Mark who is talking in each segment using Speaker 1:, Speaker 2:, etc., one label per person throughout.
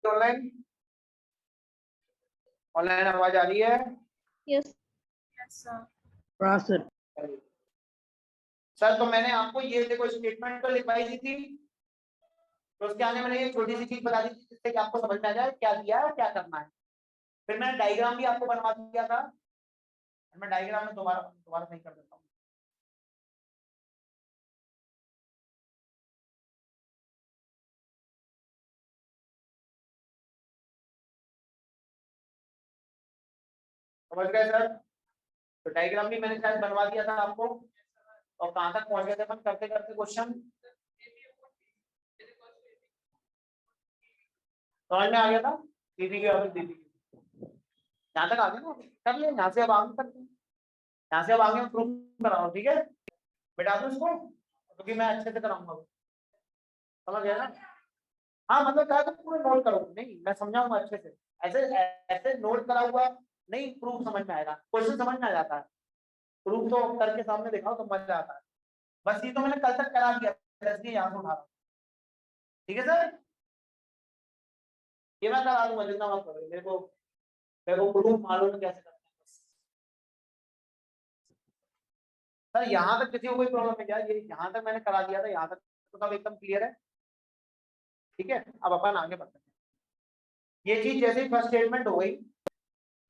Speaker 1: Online online आवाज आ रही है?
Speaker 2: Yes
Speaker 3: sir.
Speaker 1: सर तो मैंने आपको ये देखो स्टेटमेंट तो लिखवाई दी थी, तो उसके आगे मैंने ये छोटी सी चीज बता दी थी जिससे कि आपको समझ में आ जाए क्या दिया है और क्या करना है। फिर मैंने डायग्राम भी आपको बनवा दिया था, मैं डायग्राम में दोबारा नहीं कर देता हूँ। समझ गए सर? तो डायग्राम भी मैंने शायद बनवा दिया था आपको। और कहाँ तक पहुंच गए थे अपन करते करते क्वेश्चन? समझ में आ गया था? दीदी की और दीदी यहाँ तक आ गए ना, कर ले। यहाँ से अब आगे करते हैं, यहाँ से अब आगे प्रूफ कराओ, ठीक है? बैठा दो इसको क्योंकि मैं अच्छे से कराऊंगा। समझ गया ना? हाँ मतलब क्या पूरा नोट करो, नहीं मैं समझाऊंगा अच्छे से। ऐसे ऐसे नोट करा हुआ नहीं प्रूफ समझ में आएगा, क्वेश्चन समझ में आ जाता है। प्रूफ तो करके सामने दिखाओ तो मजा आता है। बस ये तो मैंने कल तक करा दिया, इसलिए यहाँ से उठा रहा हूँ। ठीक है सर? ये मैं करा दूंगा, जितना मत करो। मेरे को प्रूफ मालूम है कैसे करना है। सर यहाँ तक किसी को कोई प्रॉब्लम है क्या? ये यहाँ तक मैंने करा दिया था, यहाँ तक तो सब एकदम क्लियर है। ठीक है, अब अपन आगे बढ़ते हैं। ये चीज जैसे ही फर्स्ट स्टेटमेंट हो गई,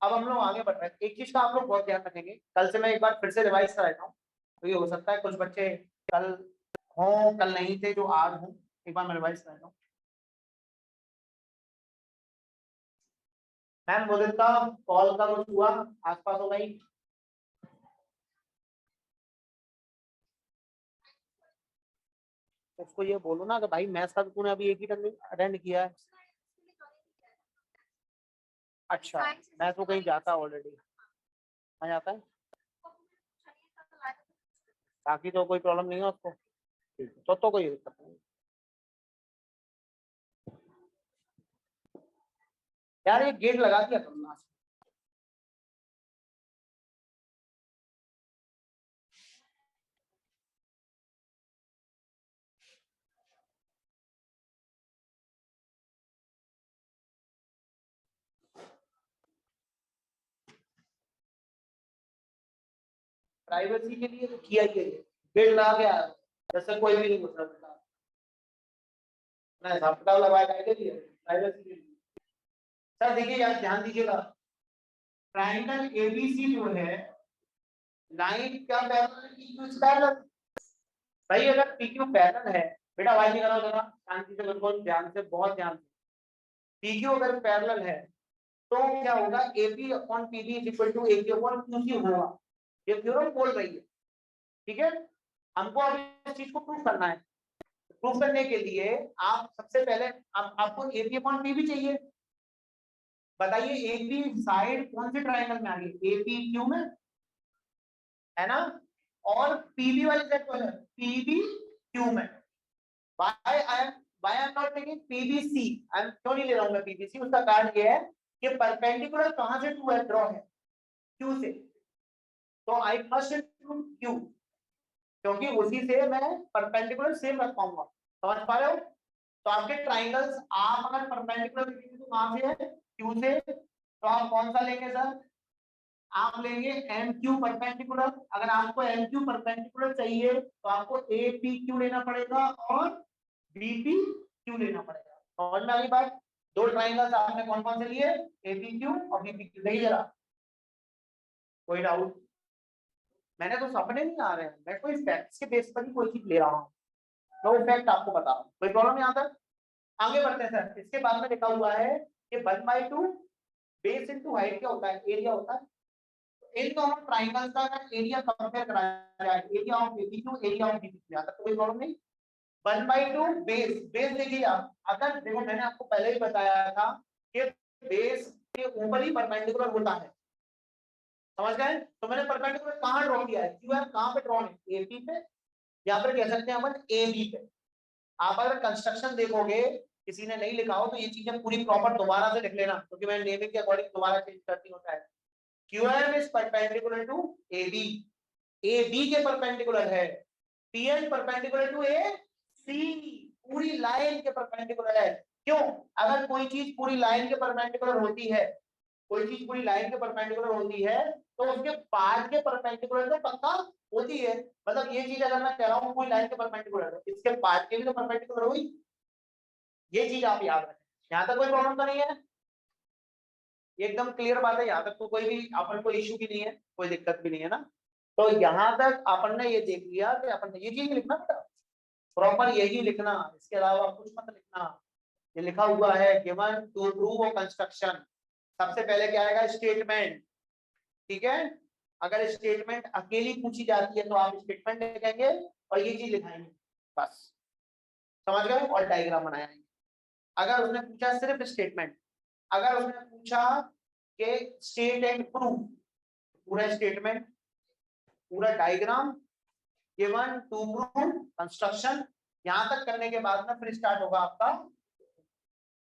Speaker 1: अब हम लोग आगे बढ़ रहे हैं। एक चीज का आप लोग बहुत ध्यान रखेंगे, कल से मैं एक बार फिर से रिवाइज कराता हूँ, तो ये हो सकता है कुछ बच्चे कल हों, कल नहीं थे जो आज हों। एक बार मैं रिवाइज कराता हूँ। मैम बोले था कॉल का कुछ हुआ आसपास हो गई? उसको ये बोलो ना कि भाई मैथ्स का तो तूने अभी एक ही टर्म अटेंड किया है। अच्छा, मैथ्स वो कहीं जाता है ऑलरेडी, आ जाता है, बाकी तो कोई प्रॉब्लम नहीं है उसको। ठीक है, तो कोई दिक्कत नहीं यार। ये गेट लगा दिया तुमने। प्राइवेसी के लिए तो किया ही है, गेट लगा के आया, जैसे कोई भी नहीं घुस सकता। मैं हिसाब किताब लगाया के लिए प्राइवेसी के लिए। सर देखिए यार ध्यान दीजिएगा, ट्रायंगल एबीसी जो है, लाइन क्या पैरेलल। भाई अगर पीक्यू पैरेलल है, बेटा वाई नहीं करो जरा शांति से, बिल्कुल ध्यान से, बहुत ध्यान से। पीक्यू अगर पैरेलल है तो क्या होगा, AP upon PB is equal to AP upon QC होगा। ये थ्योरम बोल रही है, ठीक है? हमको अब इस चीज को प्रूव करना है। प्रूव करने के लिए आप सबसे पहले आपको एपी अपॉन पीबी चाहिए। बताइए एपी साइड कौन से ट्रायंगल में आ गई? एपी क्यू में है ना, और पीबी वाली साइड कौन है? पीबी क्यू में। Why I am not taking PBC, I am क्यों नहीं ले रहा हूं मैं पीबीसी? उसका कारण ये है कि परपेंडिकुलर कहां से टू है, ड्रॉ है क्यू से, तो आई फर्स्ट टू क्यू, क्योंकि उसी से मैं परपेंडिकुलर सेम रख पाऊंगा। समझ पा रहे हो? तो आपके ट्राइंगल्स आप अगर परपेंडिकुलर देखेंगे तो कहां से है? क्यू से। तो आप कौन सा लेंगे सर? आप लेंगे एम क्यू परपेंडिकुलर। अगर आपको एम क्यू परपेंडिकुलर चाहिए तो आपको ए पी क्यू लेना पड़ेगा और बी पी क्यू लेना पड़ेगा। समझ में आ गई बात? दो ट्राइंगल्स आपने कौन कौन से लिए? ए पी क्यू और बी पी क्यू। नहीं जरा कोई डाउट? मैंने तो सपने नहीं आ रहे हैं, मैं कोई फैक्ट्स के बेस पर ही कोई चीज ले रहा हूँ, तो फैक्ट आपको बता रहा हूँ। कोई प्रॉब्लम यहाँ तक? आगे बढ़ते हैं सर। इसके बाद में लिखा हुआ है कि 1/2 बेस इनटू हाइट क्या होता है? एरिया होता है। इन दोनों ट्राइंगल्स का अगर एरिया कंपेयर कराया जाए, area of BPQ, area of BPQ, यहाँ तक कोई प्रॉब्लम नहीं। 1/2 बेस देखिए आप, अगर देखो मैंने आपको पहले ही बताया था कि बेस के ऊपर ही परपेंडिकुलर होता है। समझ गए? तो मैंने परपेंडिकुलर कहां ड्रॉ किया है? क्यू है, कहां पे ड्रॉ है? एपी पे, या फिर कह सकते हैं अपन एबी पे। आप अगर कंस्ट्रक्शन देखोगे, किसी ने नहीं लिखा हो तो ये चीजें पूरी प्रॉपर दोबारा से लिख लेना, क्योंकि मैं नेमिंग के अकॉर्डिंग दोबारा चेंज करती होता है। QM is perpendicular to AB, AB के परपेंडिकुलर है। PN परपेंडिकुलर टू AC, पूरी लाइन के परपेंडिकुलर है। क्यों? अगर कोई चीज पूरी लाइन के परपेंडिकुलर होती है, कोई चीज पूरी लाइन के परपेंडिकुलर होती है तो उसके पार्ट के परपेंडिकुलर तो पक्का होती है। मतलब ये चीज अगर मैं कह रहा हूँ पूरी लाइन के परपेंडिकुलर है, इसके पार्ट के भी तो परपेंडिकुलर हुई। ये चीज आप याद रखें। यहाँ तक कोई प्रॉब्लम तो नहीं है? ये एकदम क्लियर बात है, यहाँ तक तो कोई भी अपन को इश्यू भी नहीं है, कोई दिक्कत भी नहीं है ना। तो यहाँ तक अपन ने ये देख लिया कि अपन ने ये चीज लिखना बेटा, प्रॉपर यही लिखना, इसके अलावा कुछ मत लिखना। ये लिखा हुआ है गिवन टू प्रूव और कंस्ट्रक्शन। सबसे पहले क्या आएगा? स्टेटमेंट। ठीक है, अगर स्टेटमेंट अकेली पूछी जाती है तो आप स्टेटमेंट लिखेंगे और ये चीज लिखाएंगे, बस समझ गए, और डायग्राम बनाएंगे। अगर उसने पूछा सिर्फ स्टेटमेंट, अगर उसने पूछा कि स्टेट एंड प्रूव, पूरा स्टेटमेंट, पूरा diagram, given to prove construction, यहां तक करने के बाद में फिर स्टार्ट होगा आपका।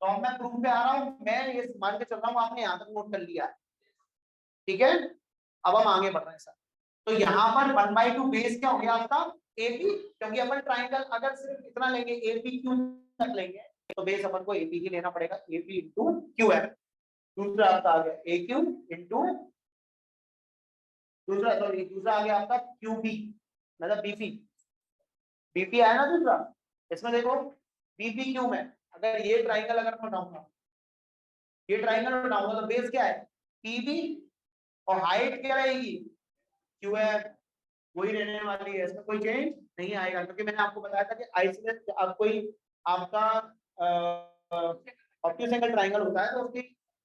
Speaker 1: तो अब मैं प्रूफ पे आ रहा हूं, मैं ये मान के चल रहा हूं आपने यहां तक नोट कर लिया है। ठीक है, अब हम आगे बढ़ रहे हैं सर। तो यहाँ पर 1/2 बेस क्या हो गया आपका? एपी, क्योंकि अपन ट्राइंगल अगर सिर्फ इतना लेंगे एपी क्यू तक लेंगे तो बेस अपन को एपी ही लेना पड़ेगा, एपी इंटू क्यू एम। दूसरा आपका आ गया ए क्यू इंटू, दूसरा सॉरी दूसरा आ गया आपका क्यूबी, मतलब बीपी। बीपी आया ना दूसरा, इसमें देखो बीपी क्यू में अगर ये ट्राइंगल अगर मैं बनाऊंगा, ये ट्राइंगल बनाऊंगा तो बेस क्या है? पीबी, और हाइट क्या रहेगी? क्यू एम, वही रहने वाली है, इसमें कोई चेंज नहीं आएगा, क्योंकि मैंने आपको बताया था कि आइसोलेट अब कोई आपका ऑब्ट्यूज एंगल ट्राइंगल होता है तो उसकी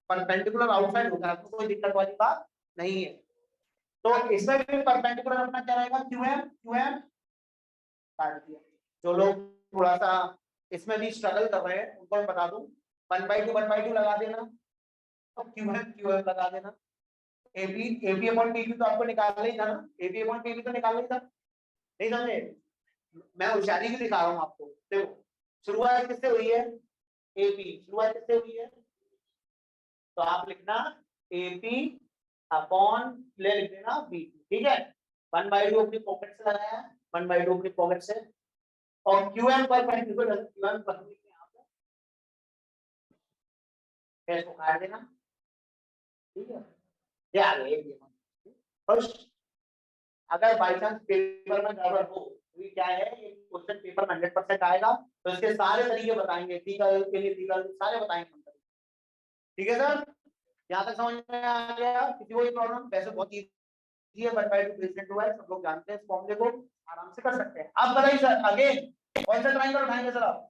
Speaker 1: परपेंडिकुलर आउटसाइड होता है, तो कोई दिक्कत वाली बात नहीं है। तो इसमें भी परपेंडिकुलर अपना क्या रहेगा? क्यूएम, क्यूएम काट दिया। जो लोग थोड़ा सा इसमें भी स्ट्रगल कर रहे हैं उनको मैं बता दूं, 1/2 लगा देना, तो क्यूएम क्यूएम लगा देना। एपी एपी अपॉन पीक्यू तो आपको निकालना ही था ना, एपी अपॉन पीक्यू तो निकालना ही था, नहीं समझे? मैं होशियारी भी दिखा रहा हूँ आपको। देखो शुरुआत किससे हुई है? एपी, शुरुआत किससे हुई है? तो आप लिखना एपी अपॉन ले लिख देना बी। ठीक है, 1/2 अपनी पॉकेट से लगाया, 1/2 अपनी पॉकेट से, और क्यूएम पर पर्टिकुलर क्यूएम पर इसको काट देना। ठीक है, ये आ गया ये। फर्स्ट अगर बाई चांस पेपर में गड़बड़ हो तो क्या है, ये क्वेश्चन पेपर में 100% आएगा, तो इसके सारे तरीके बताएंगे, ट्रिगल के लिए ट्रिगल सारे बताएंगे। ठीक है सर, यहाँ तक समझ में आ गया? किसी को प्रॉब्लम? वैसे बहुत इजी है, 1/2 प्रेजेंट हुआ है, सब लोग जानते हैं, इस फॉर्मूले को आराम से कर सकते हैं। अब बताइए सर अगेन कौन सा ट्रायंगल उठाएंगे सर? आप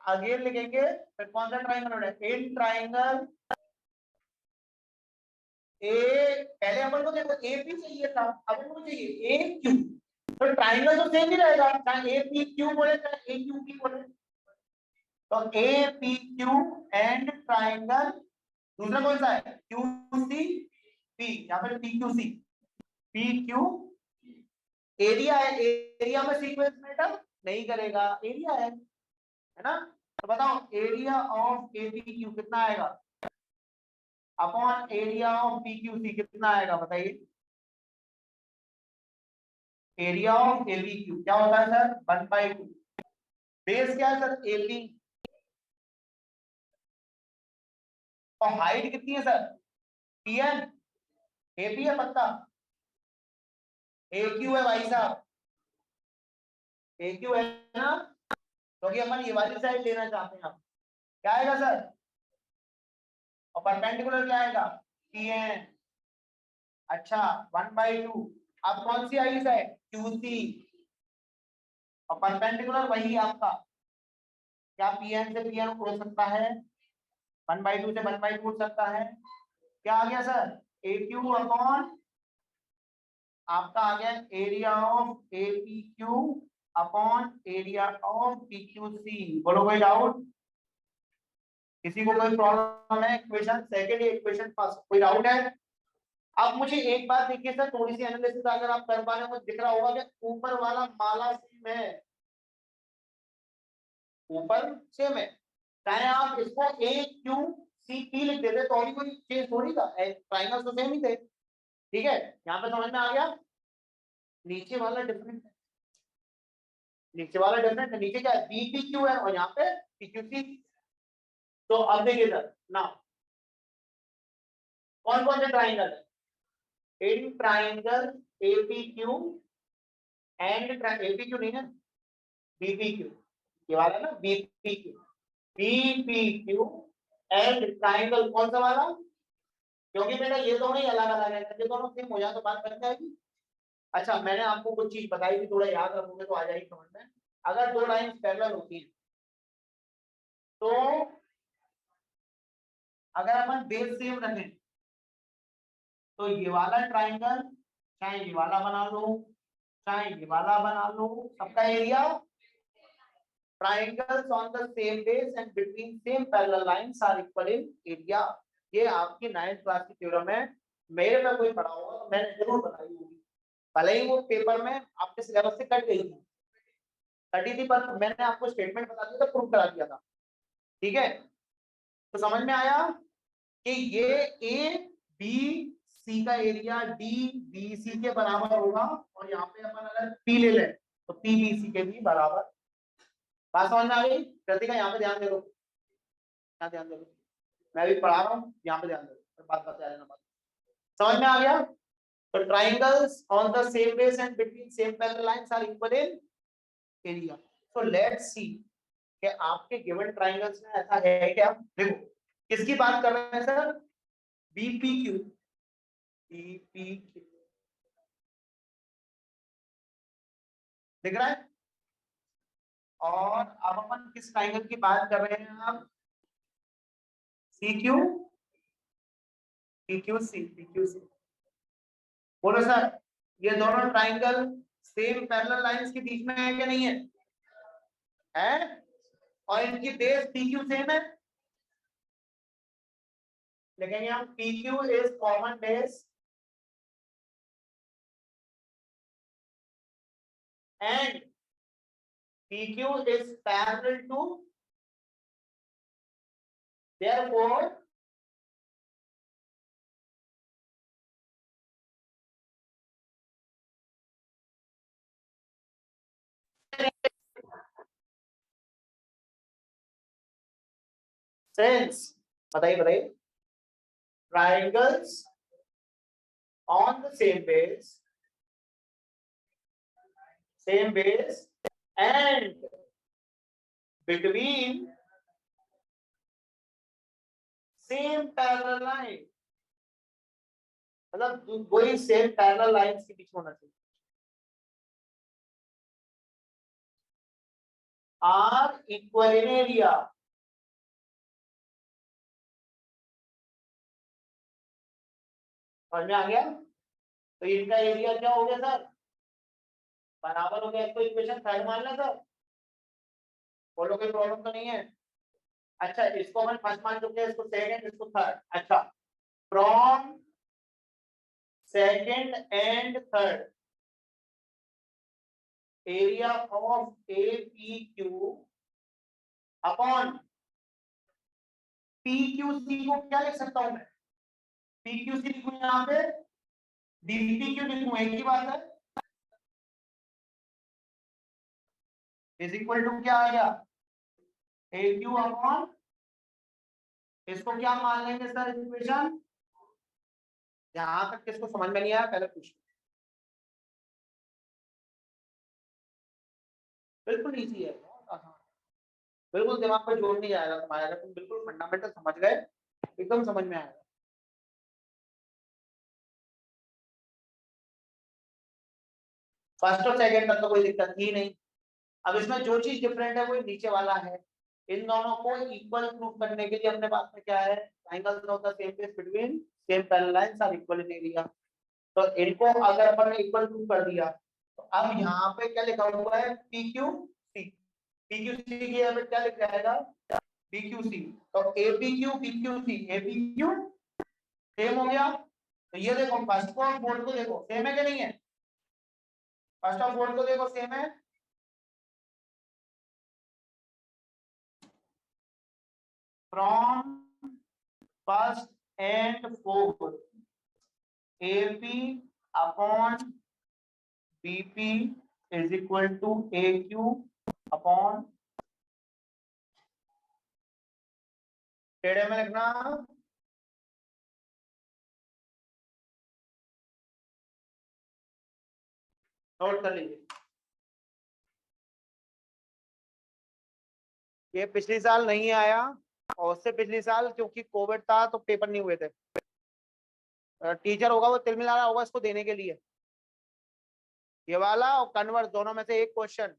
Speaker 1: अगेन लिखेंगे, फिर कौन सा ट्रायंगल उठाएंगे? इन ट्रायंगल ए, पहले अपन को देखो ए पी चाहिए था, अब अपन को चाहिए ए क्यू, तो ट्रायंगल तो सेम ही रहेगा, चाहे ए पी क्यू बोले चाहे ए क्यू पी बोले। तो A P Q and triangle, दूसरा कौन सा है? क्यू सी पी, या फिर P Q C, P Q. Area है, एरिया में सीक्वेंस मैटर नहीं करेगा, एरिया है ना? तो बताओ area of A P Q कितना आएगा upon area of P Q C कितना आएगा बताइए? Area of A P Q क्या होता है सर? 1/2। बेस क्या है सर? ए पी, और हाइट कितनी है sir? P N, A P है पक्का, ए क्यू है भाई साहब, ए क्यू है ना, क्योंकि अपन ये वाली साइड लेना चाहते हैं। क्या आएगा सर? और परपेंडिकुलर क्या आएगा? P N. अच्छा 1/2, अब कौन सी आई साइड? क्यू सी, और परपेंडिकुलर वही आपका, क्या पी एन से पी एन उड़ सकता है? 1/2 से 1/2 उड़ सकता है। क्या आ गया सर? ए क्यू अपॉन आपका आ गया area of A P Q upon area of P Q C. बोलो कोई डाउट? किसी को कोई प्रॉब्लम है? इक्वेशन सेकंड या इक्वेशन फर्स्ट कोई डाउट है? अब मुझे एक बात देखिए सर, थोड़ी सी एनालिसिस अगर आप कर पा रहे हो, दिख रहा होगा कि ऊपर वाला माला सेम है, ऊपर सेम है, चाहे आप इसको ए क्यू सी पी लिख देते तो भी कोई चेंज थोड़ी था, ट्राइंगल तो सेम ही थे। ठीक है, यहाँ पे समझ में आ गया? नीचे वाला डिफरेंट है, नीचे वाला डिफरेंट है, नीचे क्या है बीपीक्यू है और यहाँ पे पीक्यूसी। तो अब देखिए सर ना कौन कौन से ट्राइंगल है इन ट्राइंगल एपीक्यू एंड एपीक्यू नहीं है बीपीक्यू, ये वाला ना बीपीक्यू, बीपीक्यू एंड ट्राइंगल कौन सा वाला, क्योंकि बेटा ये दोनों ही अलग अलग है, ये दोनों सेम हो जाए तो बात बन जाएगी। अच्छा मैंने आपको कुछ चीज बताई थी, थोड़ा याद रखोगे तो आ जाएगी समझ में। अगर दो लाइंस पैरेलल होती हैं तो अगर अपन बेस सेम रखें तो ये वाला ट्राइंगल चाहे ये वाला बना लो चाहे ये वाला बना लो, सबका area triangles on the same base and between same parallel lines are equal in area। ये आपकी 9th क्लास की थ्योरम है, मेरे पे कोई पढ़ा होगा तो मैंने जरूर बताई होगी, भले ही वो पेपर में आपके सिलेबस से कट गई थी, कटी थी, पर मैंने आपको स्टेटमेंट बता दिया था, प्रूफ करा दिया था। ठीक है, तो समझ में आया कि ये ए बी सी का एरिया डी बी सी के बराबर होगा, और यहाँ पे अपन अगर पी ले लें तो पी बी सी के भी बराबर। बात समझ में आ गई? कृतिका यहाँ पे ध्यान दे दो, यहाँ ध्यान दे दो, मैं भी पढ़ा रहा हूँ, यहाँ पे ध्यान दे दो, बात बता देना, बात समझ में आ गया? तो triangles on the same base and between same parallel lines are equal in area. So let's see कि आपके गिवन ट्राइंगल्स में ऐसा है क्या। देखो किसकी बात कर रहे हैं सर, बीपीक्यू, बीपीक्यू दिख रहा है, और अब अपन किस ट्राइंगल की बात कर रहे हैं, आप सीक्यू, पीक्यूसी, पीक्यूसी बोलो सर, ये दोनों ट्राइंगल सेम पैरेलल लाइंस के बीच में है क्या नहीं है, है, और इनकी बेस पीक्यू सेम है, लेकिन यहाँ PQ is common base and PQ is parallel to, therefore since बताइए बताइए triangles on the same base and between same parallel line, मतलब वही सेम पैरेलल लाइंस के बीच होना चाहिए, आर इक्वल इन एरिया। समझ में आ गया? तो इनका एरिया क्या हो गया सर, बराबर हो गया। इसको इक्वेशन थर्ड मान लें सर, बोलो कोई प्रॉब्लम तो नहीं है? अच्छा इसको अपन फर्स्ट मान चुके हैं, इसको सेकंड, इसको थर्ड। अच्छा from second and third area of APQ upon PQC को क्या लिख सकता हूं मैं, PQC लिखूं यहाँ पे, DPQ लिखूं, एक ही बात है, इज इक्वल टू क्या आ गया AQ अपॉन, इसको क्या मान लेंगे सर इक्वेशन, यहां तक किसको समझ में नहीं आया पहले पूछ, बिल्कुल इजी है, बहुत आसान, बिल्कुल दिमाग पर जोर नहीं जाएगा तुम्हारा, अगर तुम बिल्कुल फंडामेंटल समझ गए एकदम समझ में आएगा। फर्स्ट और सेकंड तक तो कोई दिक्कत ही नहीं। अब इसमें जो चीज डिफरेंट है वो नीचे वाला है, इन दोनों को इक्वल प्रूफ करने के लिए अपने पास में क्या है, triangles of the same base between same parallel lines are equal in area. तो इनको अगर अपन ने इक्वल प्रूफ कर दिया तो अब यहाँ पे क्या लिखा हुआ है PQC, PQC की यहाँ पे क्या लिख जाएगा PQC, तो APQ PQC, APQ सेम हो गया। तो ये देखो फर्स्ट को फोर्थ को देखो सेम है कि नहीं है, फर्स्ट और फोर्थ को देखो सेम है, from first and fourth AP upon BP is equal to A Q upon टेढ़े में लिखना नोट कर लीजिए। ये पिछले साल नहीं आया और उससे पिछले साल क्योंकि कोविड था तो पेपर नहीं हुए थे। टीचर होगा वो तिल मिला रहा होगा इसको देने के लिए। ये वाला और कन्वर्स दोनों में से एक क्वेश्चन,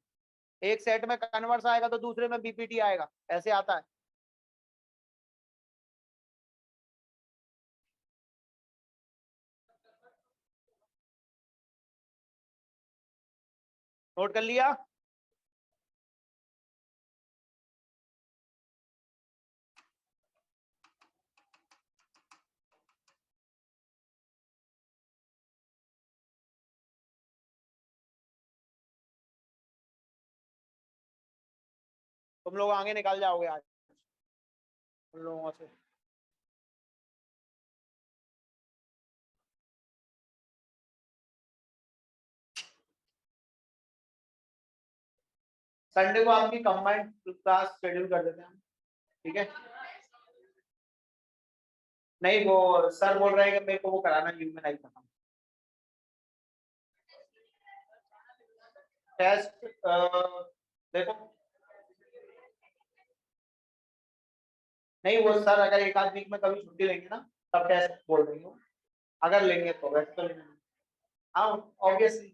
Speaker 1: एक सेट में कन्वर्स आएगा तो दूसरे में बीपीटी आएगा, ऐसे आता है। नोट कर लिया। तुम लोग आगे निकल जाओगे आज उन लोगों से। संडे को आपकी कंबाइंड क्लास शेड्यूल कर देते हैं, ठीक है? नहीं वो सर बोल रहे हैं कि मेरे को वो कराना ह्यूमन खत्म टेस्ट। देखो नहीं वो सर अगर एक आध वीक में कभी छुट्टी लेंगे ना तब टेस्ट बोल रही हूँ, अगर लेंगे तो, वैसे तो लेंगे। हाँ ऑब्वियसली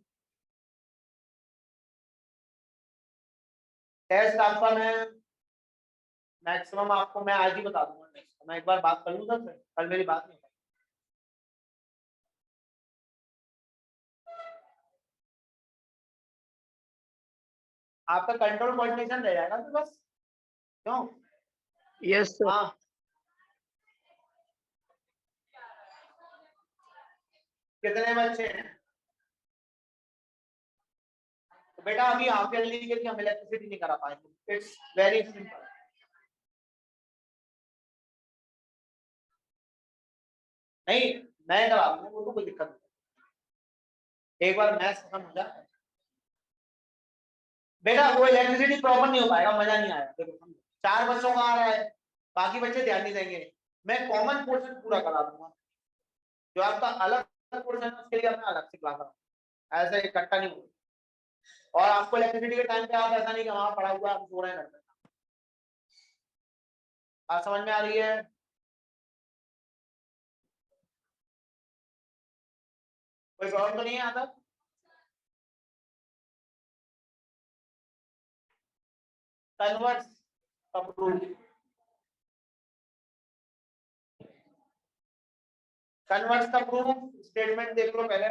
Speaker 1: टेस्ट आपका मैं मैक्सिमम आपको मैं आज ही बता दूंगा। मैं एक बार बात कर लूँ सर से, कल मेरी बात नहीं हो पाई। आपका कंट्रोल कोऑर्डिनेशन रह जाएगा तो बस। क्यों?
Speaker 2: Yes sir.
Speaker 1: हाँ कितने बच्चे हैं? तो बेटा अभी हाफ ईयरली के लिए हम इलेक्ट्रिसिटी नहीं करा पाएंगे, इट्स वेरी सिंपल। नहीं मैं करा दूंगा, वो तो कोई दिक्कत नहीं, एक बार मैथ्स खत्म हो जाए। बेटा वो इलेक्ट्रिसिटी प्रॉपर नहीं हो पाएगा, मजा नहीं आएगा। देखो 4 बच्चों का आ रहा है, बाकी बच्चे ध्यान नहीं देंगे। मैं कॉमन पोर्शन पूरा करा दूंगा, जो आपका अलग पोर्शन है उसके लिए मैं अलग से क्लास कराऊंगा, ऐसे इकट्ठा नहीं होगा। और आपको इलेक्ट्रिसिटी के टाइम पे आप ऐसा नहीं कि वहां पड़ा हुआ आप सो रहे हैं घर पे। बात समझ में आ रही है? कोई प्रॉब्लम तो नहीं है आता? कन्वर्स अप्रूव, कन्वर्स का प्रूफ स्टेटमेंट देख लो पहले।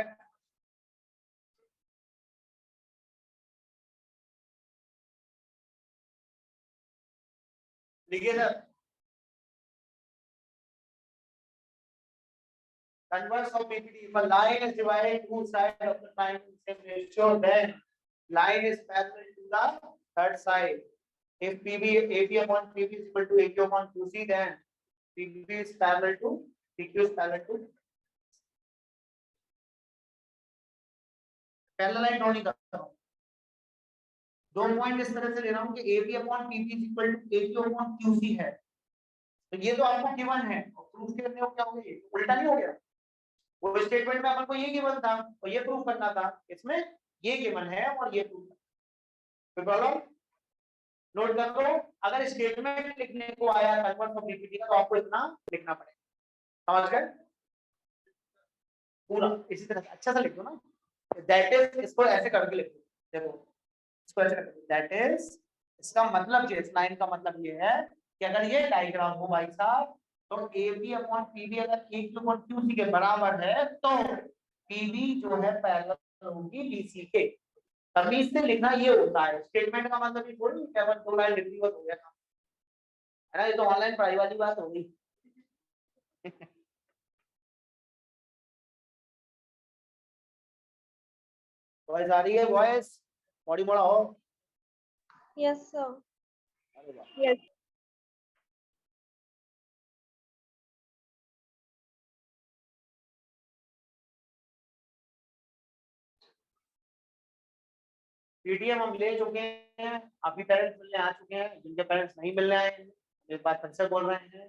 Speaker 1: लिखिए sir. Converse of PPT. If a line is divided two sides of the time in same ratio, then line is parallel to the third side. If PB AP upon PB is equal to AQ upon QC, then PB is parallel to PQ is parallel to parallel line draw नहीं कर रहा हूँ। दो point इस तरह से ले रहा हूँ कि AP upon PB is equal to AQ upon QC है। तो ये तो आपको गिवन है और प्रूफ करने को क्या हो गया, उल्टा नहीं हो गया? वो स्टेटमेंट में अपन को ये गिवन था और ये प्रूफ करना था, इसमें ये गिवन है और ये प्रूफ। कोई प्रॉब्लम? नोट कर लो, अगर स्टेटमेंट लिखने को आया कन्वर्ट ऑफ पीपीटी का तो आपको इतना लिखना पड़ेगा। समझ गए? पूरा इसी तरह से अच्छा सा लिख दो ना, दैट इज, इसको ऐसे करके लिख दो। देखो इसको ऐसे करके दैट इज, इसका मतलब ये, इस लाइन का मतलब ये है कि अगर ये डायग्राम हो भाई साहब तो AB अपॉन PB अगर AQ अपॉन QC के बराबर है तो PB जो है पैरेलल होगी BC के। तमीज से लिखना ये होता है, स्टेटमेंट का मतलब ये थोड़ी केवल 2 लाइन लिख दी बस हो गया काम, है ना? ये तो ऑनलाइन पढ़ाई वाली बात होगी। वॉइस आ रही है? वॉइस बॉडी मोड़ा हो।
Speaker 3: Yes sir.
Speaker 1: अरे वाह।
Speaker 3: यस।
Speaker 1: पीटीएम हम ले चुके हैं, अभी पेरेंट्स मिलने आ चुके हैं, जिनके पेरेंट्स नहीं मिलने आए हैं इस बात फिर से बोल रहे हैं,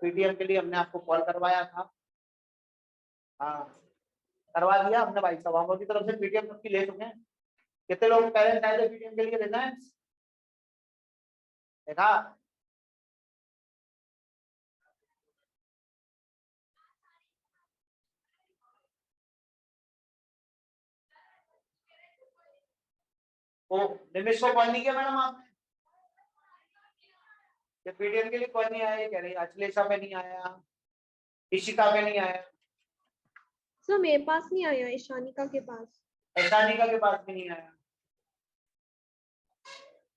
Speaker 1: पीटीएम के लिए हमने आपको कॉल करवाया था। हाँ करवा दिया हमने भाई साहब, हम की तरफ से पीटीएम सबकी ले चुके हैं। कितने लोग पेरेंट्स आए थे पीटीएम के लिए देना है देखा? वो निमिष को कॉल नहीं किया मैडम आपने? पीटीएम के लिए कॉल नहीं आया, ये कह रही अखिलेशा पे नहीं आया, इशिका पे नहीं आया,
Speaker 3: सर मेरे पास नहीं आया, ईशानिका के पास।
Speaker 1: ऐशानिका के पास भी नहीं आया।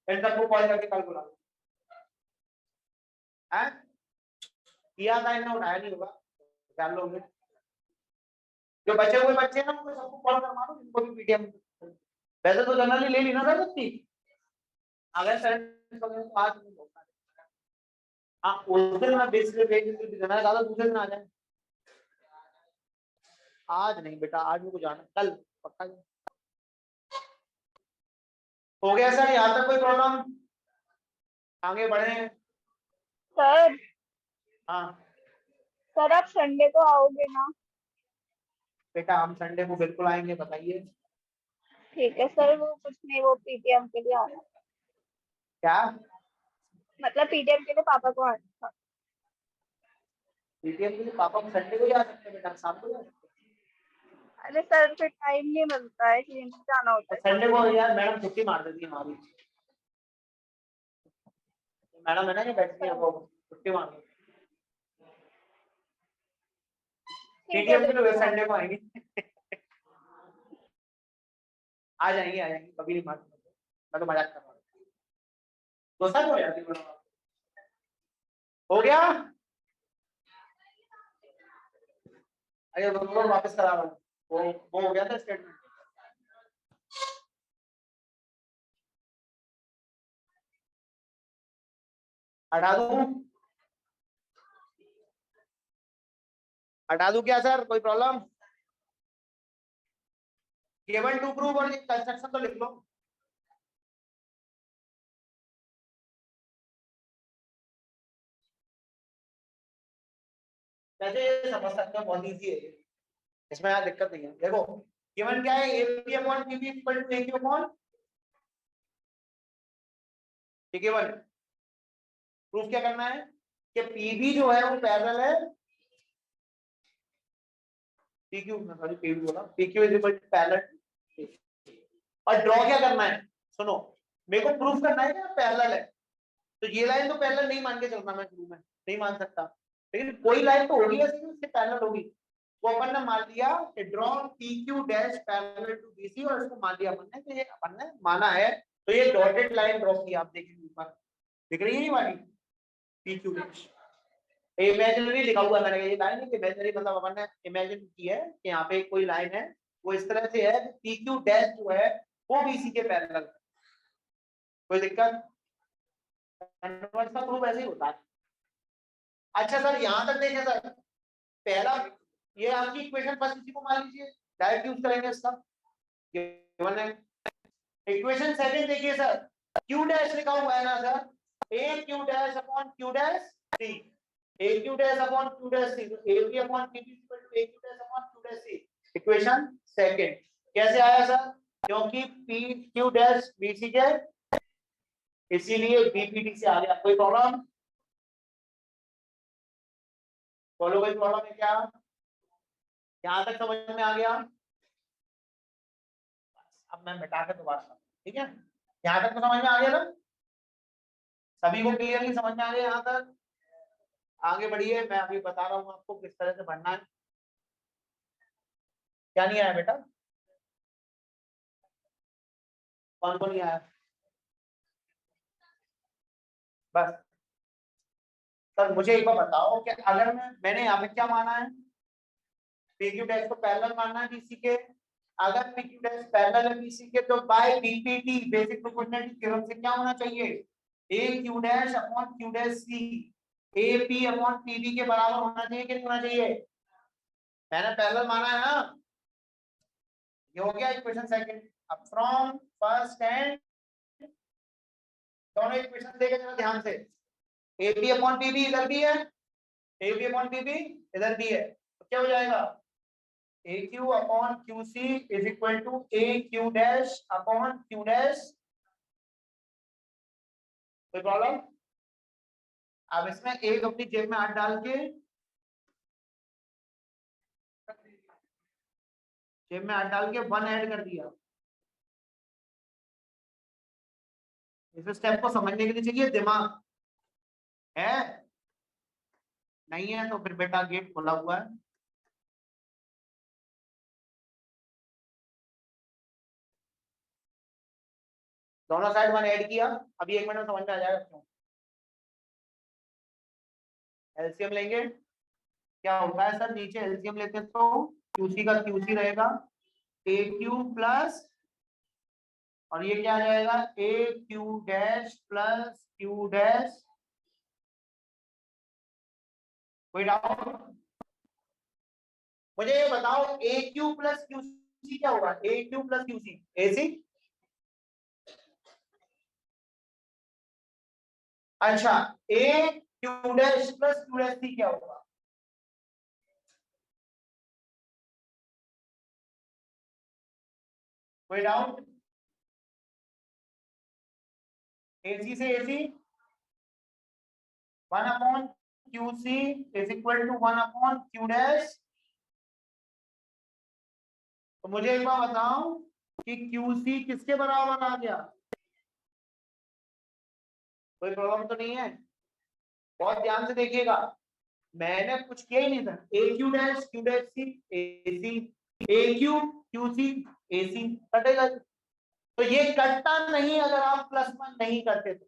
Speaker 1: इन सबको कॉल करके कल बुला लो। हैं? किया था इन्हें, उठाया नहीं होगा, जान लोगे। जो बचे हुए बच्चे हैं ना उनको सबको कॉल करवा दो, इनको भी पीटीएम। वैसे तो जनरली ले ली ना सर इतनी, अगर सर पास नहीं होता। हाँ उस दिन मैं बेसिकली देना ज्यादा, दूसरे दिन आ जाए। आज नहीं बेटा, आज मेरे को जाना, कल पक्का। हो गया सर, यहाँ तक कोई प्रॉब्लम? आगे बढ़े।
Speaker 4: सर
Speaker 1: हाँ
Speaker 4: सर आप संडे को आओगे ना?
Speaker 1: बेटा हम संडे को बिल्कुल आएंगे, बताइए।
Speaker 4: ठीक है सर, वो कुछ नहीं, वो पीटीएम के लिए आना,
Speaker 1: क्या
Speaker 4: मतलब पीटीएम के लिए पापा को आना था।
Speaker 1: पीटीएम के लिए पापा को संडे को जा सकते हैं बेटा, शाम को जा सकते हैं।
Speaker 4: अरे सर फिर टाइम नहीं मिलता है, क्लिनिक जाना होता है।
Speaker 1: संडे को यार मैडम छुट्टी मार देती है हमारी, मैडम है ना ये बैठती है वो छुट्टी मार देती है।
Speaker 4: ठीक है
Speaker 1: पीटीएम के लिए
Speaker 4: देखो।
Speaker 1: संडे को आएंगे। आ जाएंगे कभी नहीं मार, मैं तो मजाक कर रहा हूँ, गुस्सा हो जाती है। हो गया? अरे वो वापस करा रहा हूँ, वो हो गया था स्टेटमेंट। हटा दूं? हटा दूं क्या सर, कोई प्रॉब्लम? गिवन टू प्रूव और कंस्ट्रक्शन तो लिख लो। वैसे ये समझ सकते हो, बहुत इजी है ये, इसमें यार दिक्कत नहीं है। देखो गिवन क्या है, AP upon PB equal to AQ upon given. Proof क्या करना है कि PB जो है वो पैरेलल है PQ, सॉरी PB बोला, PQ is equal to parallel. और ड्रॉ क्या करना है, सुनो, मेरे को प्रूफ करना है कि पैरेलल है, तो ये लाइन तो पैरेलल नहीं मान के चलना मैं शुरू में, नहीं मान सकता, लेकिन कोई लाइन तो होगी ऐसी उससे पैरेलल होगी। वो अपन ने मान लिया कि draw PQ dash parallel to BC, और इसको मान लिया अपन ने कि ये अपन ने माना है, तो ये डॉटेड लाइन ड्रॉ की, आप देखिए ऊपर दिख रही है ये वाली PQ डैश, इमेजिनरी लिखा हुआ मैंने, ये लाइन है इमेजिनरी, मतलब अपन ने इमेजिन की है कि यहाँ पे कोई लाइन है, वो इस तरह से है कि PQ डैश जो है वो BC के पैरेलल। कोई दिक्कत? कन्वर्स का प्रूफ ऐसे ही होता है। अच्छा सर यहां तक देखें सर, पहला ये आपकी इक्वेशन फर्स्ट इसी को मान लीजिए, डायरेक्ट यूज करेंगे इसका, गिवन है। इक्वेशन सेकंड देखिए सर, Q डैश लिखा हुआ है ना sir, AQ dash upon Q dash C, AQ dash upon Q dash C, तो AB upon PB equal to AQ dash upon Q dash C। Equation second कैसे आया sir, क्योंकि PQ dash BC के, इसीलिए BPD से आ गया। कोई problem? बोलो कोई प्रॉब्लम है क्या? यहां तक समझ में आ गया? अब मैं मिटा के दोबारा, ठीक है, यहां तक तो समझ में आ गया ना, सभी को क्लियरली समझ में आ गया यहां तक? आगे बढ़िए, मैं अभी बता रहा हूँ आपको किस तरह से पढ़ना है। क्या नहीं आया बेटा? कौन कौन नहीं आया? बस सर मुझे एक बार बताओ कि अगर मैंने यहाँ पे क्या माना है, PQ डैश को पैरेलल मानना है BC के, अगर PQ डैश पैरेलल है BC के, तो by BPT basic proportionality theorem से क्या होना चाहिए, AQ dash upon Q dash C AP upon PB के बराबर होना चाहिए कि नहीं होना चाहिए? मैंने पैरेलल माना है ना, ये हो गया इक्वेशन सेकंड। अब फ्रॉम फर्स्ट एंड दोनों इक्वेशन देखे जरा ध्यान से। A B upon P B इधर भी है, A B upon P B इधर भी है, तो क्या हो जाएगा A Q upon Q C is equal to A Q dash upon Q dash. कोई प्रॉब्लम? अब इसमें एक अपनी जेब में हाथ डाल के वन ऐड कर दिया। इस स्टेप को समझने के लिए चाहिए दिमाग, है नहीं है तो फिर बेटा गेट खुला हुआ है। दोनों साइड वन ऐड किया, अभी 1 मिनट में समझ में आ जाएगा क्यों। एलसीएम लेंगे, क्या होता है सर, नीचे एलसीएम लेते हैं तो क्यूसी का क्यूसी रहेगा ए क्यू प्लस, और ये क्या आ जाएगा A Q dash plus Q dash. कोई डाउट? मुझे ये बताओ A Q plus Q C क्या होगा, A Q plus Q C A C. अच्छा A Q dash plus Q dash C क्या होगा? कोई डाउट? एसी से AC 1 upon Q C is equal to 1 upon Q dash. तो मुझे एक बार बताओ कि क्यू सी किसके बराबर आ गया? कोई प्रॉब्लम तो नहीं है? बहुत ध्यान से देखिएगा, मैंने कुछ किया ही नहीं था। ए Q dash C A C, A Q Q C A सी कटेगा। तो ये कटता नहीं अगर आप प्लस वन नहीं करते तो,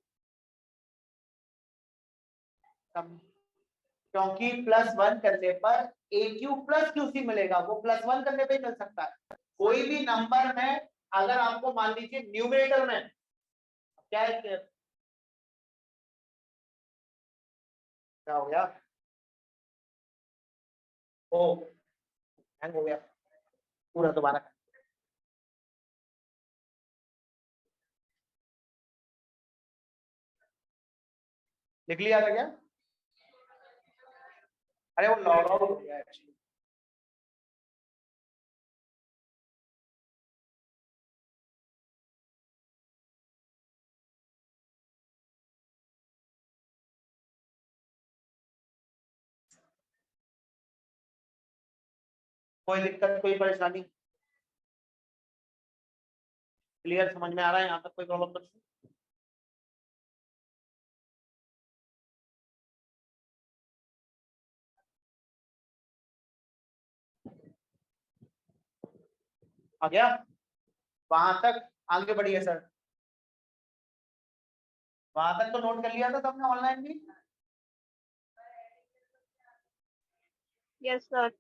Speaker 1: क्योंकि प्लस वन करने पर ए क्यू प्लस क्यू सी मिलेगा, वो प्लस वन करने पे ही मिल सकता है। कोई भी नंबर में अगर आपको मान लीजिए न्यूमरेटर में क्या है, क्या हो गया, ओ हैंग हो गया पूरा, दोबारा लिख लिया था क्या? अरे वो लॉग आउट हो गया एक्चुअली। कोई दिक्कत कोई परेशानी? क्लियर समझ में आ रहा है यहाँ तक? कोई प्रॉब्लम तो नहीं? आ गया? वहां तक आगे बढ़िए सर, वहां तक तो नोट कर लिया था सबने ऑनलाइन भी?
Speaker 4: Yes sir.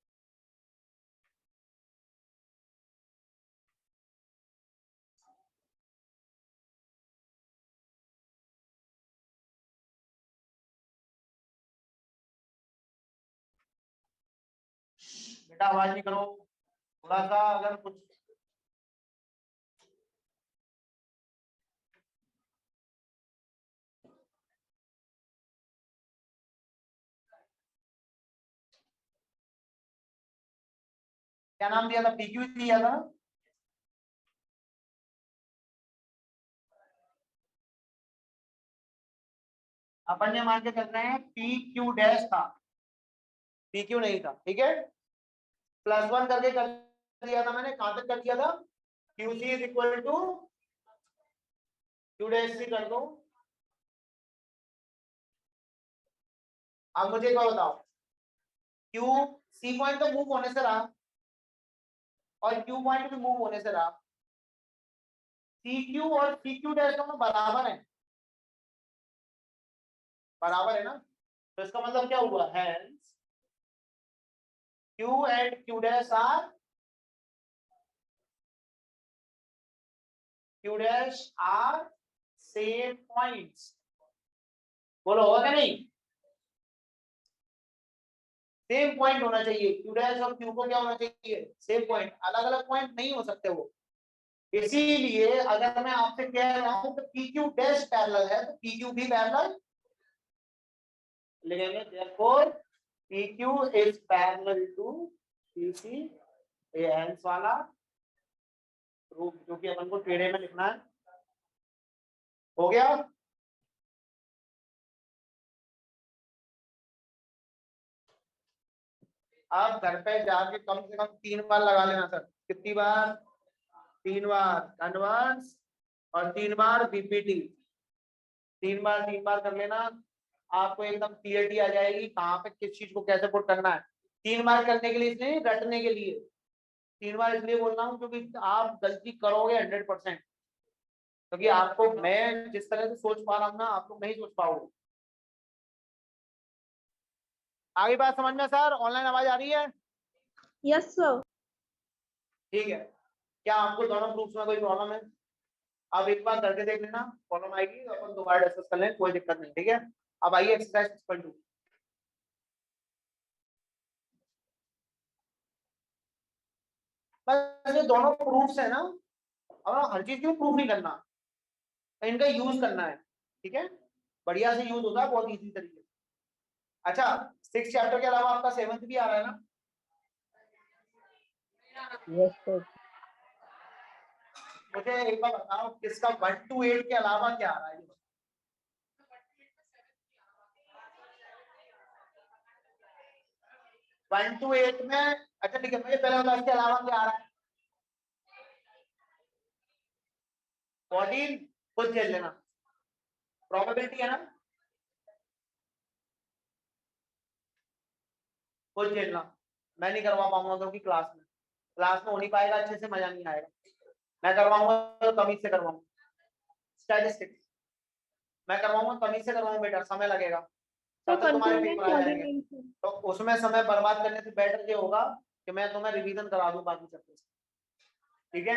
Speaker 1: बेटा आवाज नहीं करो, थोड़ा सा अगर कुछ क्या नाम दिया था, पीक्यू दिया था। अपन ये मान के चल रहे हैं पी क्यू डैश था, पी क्यू नहीं था, ठीक है। प्लस वन करके कर दिया था मैंने, कहां तक कर दिया था, Q C is equal to Q dash C कर दो। अब मुझे एक बात बताओ, क्यू सी पॉइंट तो मूव होने से रहा और क्यू पॉइंट भी मूव होने से रहा, सी क्यू और सी क्यू डैश दोनों बराबर है, बराबर है ना। तो इसका मतलब क्या हुआ, hence Q and Q dash R, Q dash R same points. बोलो होगा क्या नहीं? सेम पॉइंट होना चाहिए, क्यू डैश और क्यू को क्या होना चाहिए, सेम पॉइंट, अलग अलग पॉइंट नहीं हो सकते वो। इसीलिए अगर मैं आपसे कह रहा हूं कि पी क्यू डैश पैरेलल है तो पी क्यू भी पैरेलल लिखेंगे, therefore P Q is parallel to P C, ये हेंस वाला प्रूफ जो कि अपन को टेढ़े में लिखना है। हो गया? आप घर पे जाके कम से कम 3 बार लगा लेना सर। कितनी बार? 3 बार कन्वर्स और 3 बार बीपीटी। 3 बार कर लेना, आपको एकदम क्लियरिटी आ जाएगी कहाँ पे किस चीज को कैसे पुट करना है। 3 बार करने के लिए इसलिए, रटने के लिए 3 बार इसलिए बोल रहा हूँ क्योंकि आप गलती करोगे 100%, क्योंकि आपको मैं जिस तरह से सोच पा रहा हूँ ना, आप लोग नहीं सोच पाओगे। आगे बात समझ में सर? ऑनलाइन आवाज आ रही है?
Speaker 3: Yes sir.
Speaker 1: ठीक है। क्या आपको दोनों प्रूफ्स में कोई प्रॉब्लम है? आप एक बार करके देख लेना, प्रॉब्लम आएगी तो अपन दोबारा डिस्कस कर लें, कोई दिक्कत नहीं। ठीक है, अब आइए एक्सरसाइज 6.2। बस ये दोनों प्रूफ्स है ना, अब हर चीज क्यों प्रूफ नहीं करना, इनका यूज करना है। ठीक है, बढ़िया से यूज होता है, बहुत इजी तरीके से। अच्छा, 6 चैप्टर के अलावा आपका 7th भी आ रहा है ना?
Speaker 2: Yes, sir.
Speaker 1: मुझे एक बार बताओ किसका 1 to 8 के अलावा क्या आ रहा है? 1 to 8 में, अच्छा ठीक है, मुझे पहले बताओ इसके अलावा क्या आ रहा है? 14 खुद खेल लेना, प्रोबेबिलिटी है ना, खुद खेलना। मैं नहीं करवा पाऊंगा क्योंकि क्लास में हो नहीं पाएगा, अच्छे से मजा नहीं आएगा। मैं करवाऊंगा तो तमीज से करवाऊंगा। स्टैटिस्टिक्स मैं करवाऊंगा, तमीज से करवाऊंगा बेटा, समय लगेगा,
Speaker 3: तो
Speaker 1: तब तक तुम्हारे
Speaker 3: कंक्लूडेड
Speaker 1: पेपर आ जाएंगे।
Speaker 3: Module sir.
Speaker 1: तो उसमें समय बर्बाद करने से बेटर ये होगा कि मैं तुम्हें रिवीजन करा दूं बाकी चैप्टर। ठीक है,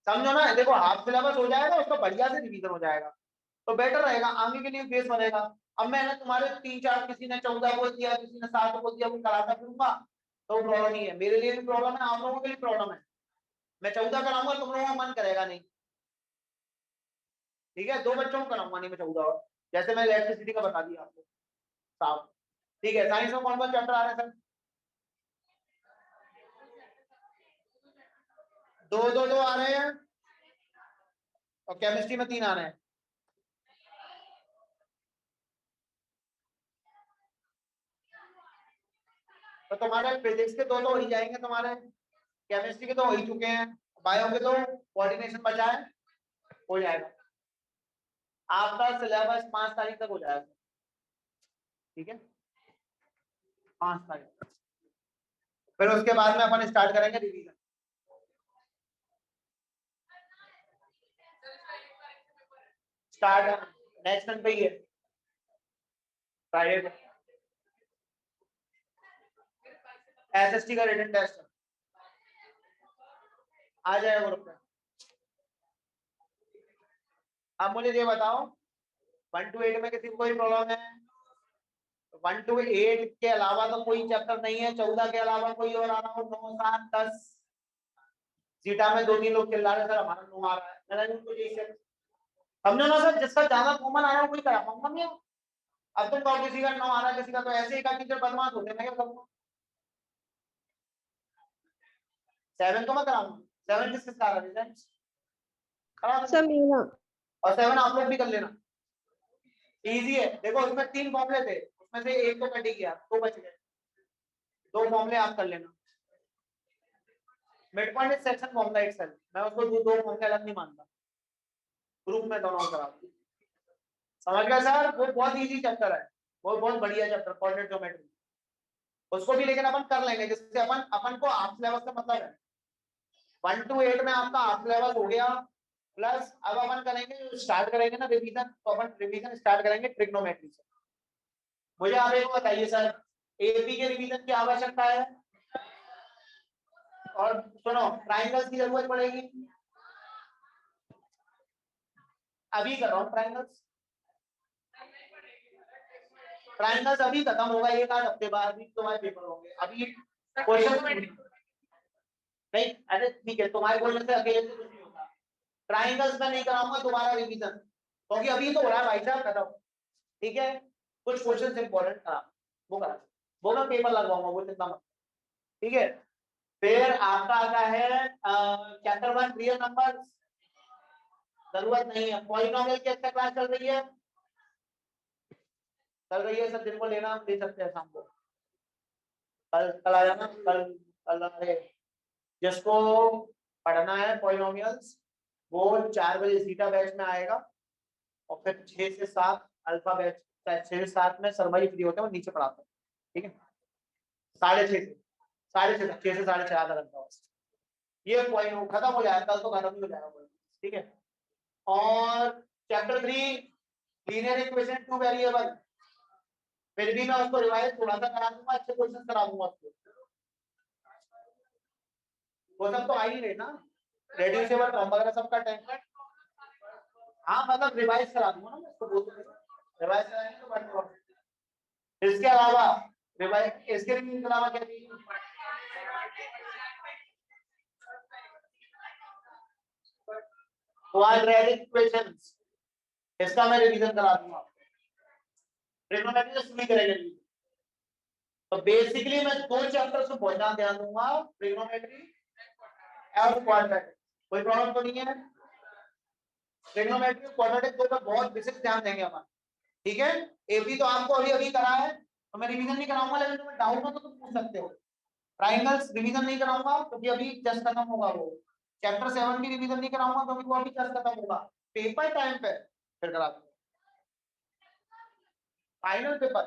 Speaker 1: समझो ना, देखो हाफ सिलेबस हो जाएगा, उसका बढ़िया से रिवीजन हो जाएगा तो बेटर रहेगा, आगे के लिए बेस बनेगा। अब मैंने तुम्हारे 3-4, किसी ने 14 बोल दिया, किसी ने 7 बोल दिया, वो कराता फिरूंगा तो प्रॉब्लम नहीं है, मेरे लिए भी प्रॉब्लम है, आप लोगों के लिए प्रॉब्लम है। मैं 14 कराऊंगा, तुम लोगों का मन करेगा नहीं। ठीक है, 2 बच्चों को कराऊंगा नहीं मैं 14, और जैसे मैं इलेक्ट्रिसिटी का बता दिया आपको साफ। ठीक है, साइंस में कौन कौन चैप्टर आ रहे हैं सर? 2 आ रहे हैं, और केमिस्ट्री में 3 आ रहे हैं। तो तुम्हारे फिजिक्स के 2 तो हो ही जाएंगे, तुम्हारे केमिस्ट्री के तो हो ही चुके हैं, बायो के तो कोऑर्डिनेशन बचा है, हो जाएगा। आपका सिलेबस 5 तारीख तक हो जाएगा। ठीक है, 5 तारीख, फिर उसके बाद में अपन स्टार्ट करेंगे रिवीजन। स्टार्ट नेक्स्ट मंथ पे ही है, फ्राइडे को। एसएसटी का रिटन टेस्ट आ जाएगा ग्रुप में। अब मुझे ये बताओ 1 to 8 में किसी को कोई प्रॉब्लम है? 1 to 8 के अलावा तो कोई चैप्टर नहीं है, 14 के अलावा कोई और आ रहा हो? 9, 7, 10 जीटा में 2-3 लोग चिल्ला रहे सर हमारा 9 आ रहा है, मैंने उनको यही सर समझो ना सर, जिसका ज्यादा कॉमन आया कोई करा पाऊंगा मैं। अब तुम कहो किसी का 9 आ रहा है, किसी का, तो ऐसे ही का टीचर बदमाश होते, मैं क्या करूंगा? 7 तो मैं कराऊंगा, 7 किस किसका आ रहा है? करा
Speaker 3: सर
Speaker 1: दूंगा।
Speaker 3: मेरा
Speaker 1: और 7 आप लोग भी कर लेना, इजी है। देखो उसमें 3 फॉर्मूले थे, उसमें से एक तो कट ही गया, 2 बच गए, 2 फॉर्मूले आप कर लेना। Mid point is section formula itself, मैं उसको 2 फॉर्मूले अलग नहीं मानता, ग्रुप में दोनों करा दूं। समझ गया सर? वो बहुत इजी चैप्टर है, वो बहुत बढ़िया चैप्टर, कोऑर्डिनेट ज्योमेट्री, उसको भी लेकिन अपन कर लेंगे, जिससे अपन को हाफ सिलेबस का मतलब है। 1 to 8 में आपका हाफ सिलेबस हो गया, प्लस अब अपन करेंगे, स्टार्ट करेंगे ना रिवीजन, तो अपन रिवीजन स्टार्ट करेंगे ट्रिग्नोमेट्री से। मुझे आप एक बताइए सर, एपी के रिवीजन की आवश्यकता है, और सुनो ट्राइंगल्स की जरूरत पड़ेगी, अभी कर रहा हूँ ट्राइंगल्स। ट्राइंगल्स अभी खत्म होगा, एक आध हफ्ते बाद भी तुम्हारे पेपर होंगे। अभी क्वेश्चन नहीं, अरे ठीक है, तुम्हारे बोलने से अकेले से कुछ नहीं होगा। ट्राइंगल्स में नहीं कराऊंगा दोबारा रिवीजन, क्योंकि अभी तो हो रहा है भाई साहब खत्म। ठीक है, कुछ क्वेश्चन इंपॉर्टेंट करा, वो करा, वो मैं पेपर लगवाऊंगा, वो चिंता मत। ठीक है, फिर आपका आता है चैप्टर 1 रियल नंबर, जरूरत नहीं है। पॉलिनोमियल की अच्छा क्लास चल रही है, सब जिनको लेना हम दे सकते हैं शाम को, कल आ जाना, कल अरे जिसको पढ़ना है पॉलिनोमियल्स वो 4 बजे सीटा बैच में आएगा, और फिर 6 से 7 अल्फा बैच, 6 से 7 में शर्मा जी फ्री होते हैं, वो नीचे पढ़ाते हैं। ठीक है, 6:30 6 से 6:30 आधा घंटा बस, ये पॉइंट खत्म हो जाएगा, कल तो खत्म ही हो जाएगा। ठीक है, और चैप्टर 3 लीनियर इक्वेशन 2 वेरिएबल, फिर भी मैं उसको रिवाइज थोड़ा सा करा दूंगा, अच्छे क्वेश्चन करा दूंगा उसको, वो सब तो आ ही रहे ना, रेड्यूसिबल फॉर्म वगैरह सब का टाइम। हाँ मतलब रिवाइज करा दूंगा ना मैं उसको, बोल रिवाइज कराएंगे तो बढ़िया। इसके अलावा रिवाइज, इसके अलावा क्या चाहिए? क्वाड्रेटिक इक्वेशंस, इसका मैं रिवीजन करा दूंगा। ट्रिग्नोमेट्री तो शुरू करेंगे, तो बेसिकली मैं 2 चैप्टर्स को बहुत ध्यान दूंगा, ट्रिग्नोमेट्री और क्वाड्रेटिक। कोई प्रॉब्लम तो नहीं है? ट्रिग्नोमेट्री क्वाड्रेटिक दो पे बहुत विशेष ध्यान देंगे अपन। ठीक है, एपी तो आपको अभी अभी करा है, तो मैं रिवीजन नहीं कराऊंगा, लेकिन तुम्हें डाउट हो तो तुम पूछ सकते हो। ट्राइंगल्स रिवीजन नहीं कराऊंगा क्योंकि अभी जस्ट खत्म होगा वो। चैप्टर 7 की रिवीजन नहीं कराऊंगा क्योंकि वो अभी जस्ट खत्म होगा, पेपर टाइम पे फिर करा दूंगा। फाइनल पेपर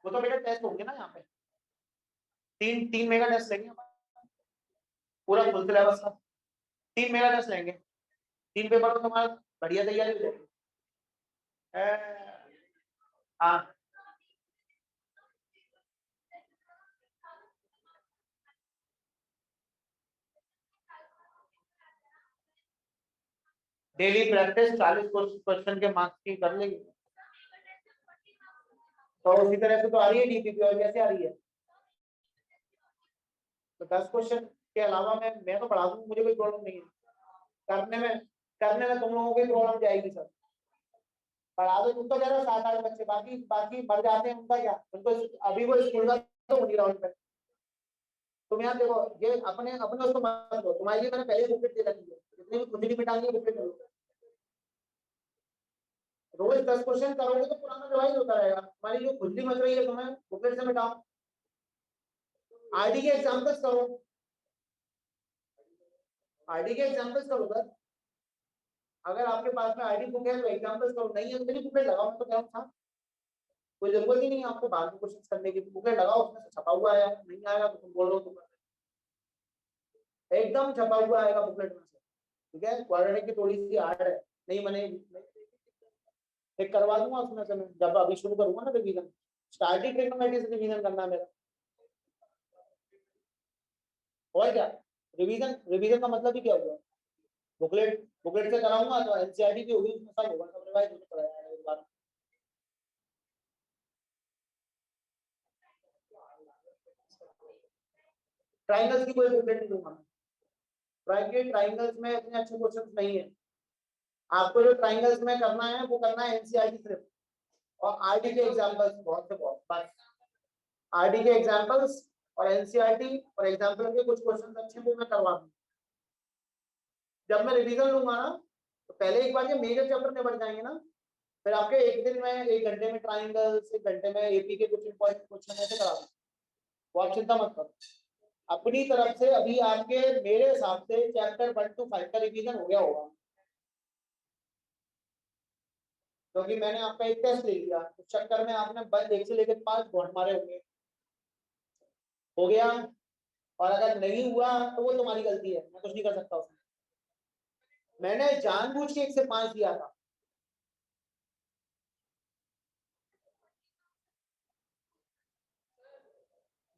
Speaker 1: वो तो बेटा टेस्ट होंगे ना यहाँ पे, 3 मेगा टेस्ट लेंगे पूरा फुल सिलेबस का, 3 मेगा टेस्ट लेंगे, 3 पेपर तो तुम्हारा बढ़िया तैयारी हो जाएगी। हाँ डेली प्रैक्टिस 40 क्वेश्चन के मार्क्स की कर लेंगे, तो उसी तरह से तो आ रही है डीपीपी, और कैसे आ रही है? तो 10 क्वेश्चन के अलावा मैं तो पढ़ा दूंगा, मुझे कोई प्रॉब्लम नहीं है। करने में तुम लोगों को प्रॉब्लम जाएगी सर, पढ़ा दो तुम तो ज्यादा 7-8 बच्चे, बाकी बाकी बढ़ जाते हैं, उनका क्या, उनको अभी वो स्कूल का तो हो नहीं रहा उनका। तुम यहाँ देखो, ये अपने अपने उसको मत दो, तुम्हारे लिए मैंने पहले बुकलेट दे रखी है, जितनी भी खुद की मिटानी है बुकलेट करो, रोज 10 क्वेश्चन करोगे तो पुराना रिवाइज होता रहेगा। हमारी जो खुजली मच रही है तुम्हें बुकलेट से मिटाओ, आईडी के एग्जाम्पल्स करो, आईडी के एग्जाम्पल्स करो सर, अगर आपके पास में आईडी बुक है तो एग्जाम्पल्स करो, नहीं है तो मेरी बुकलेट लगाओ, मैं तो कह रहा था कोई जरूरत ही नहीं है आपको बाद में क्वेश्चन करने की, बुकलेट लगाओ, उसमें से छपा हुआ आया, नहीं आएगा तो तुम बोल रहे हो तुम, एकदम छपा हुआ आएगा बुकलेट में से। ठीक है, क्वाड्रेटिक की थोड़ी सी हार्ड है, नहीं मैंने एक करवा दूंगा उसमें से, मैं जब अभी शुरू करूंगा ना रिवीजन, स्टार्टिंग ट्रिग्नोमेट्री से रिवीजन करना है मेरा। और क्या, रिवीजन रिवीजन का मतलब ही क्या हुआ, बुकलेट बुकलेट से कराऊंगा तो एनसीईआरटी की होगी, उसमें सब होगा, सब रिवाइज होने पड़ेगा एक बार। ट्राइंगल्स की कोई बुकलेट नहीं दूंगा, ट्राइंगल्स में इतने अच्छे क्वेश्चंस नहीं है, आपको जो ट्राइंगल्स में करना है वो करना है एनसीईआरटी सिर्फ, और आरडी के एग्जांपल्स बहुत से बहुत, बस आरडी के एग्जांपल्स और एनसीईआरटी और एग्जांपल के कुछ क्वेश्चंस अच्छे वो मैं करवा दूंगा। जब मैं रिवीजन लूंगा ना, तो पहले एक बार ये मेजर चैप्टर निपट जाएंगे ना, फिर आपके एक दिन में 1 घंटे में ट्राइंगल्स, 1 घंटे में एपी के कुछ इंपॉर्टेंट क्वेश्चन ऐसे करा दूंगा, वो आप चिंता मत करो। अपनी तरफ से अभी आपके मेरे हिसाब से चैप्टर 1 to 5 का रिवीजन हो गया होगा, क्योंकि मैंने आपका एक टेस्ट ले लिया, उस चक्कर में आपने बस 1 से लेकर 5 घोट मारे होंगे, हो गया। और अगर नहीं हुआ तो वो तुम्हारी गलती है, मैं कुछ नहीं कर सकता उसमें, मैंने जानबूझ के 1 से 5 दिया था।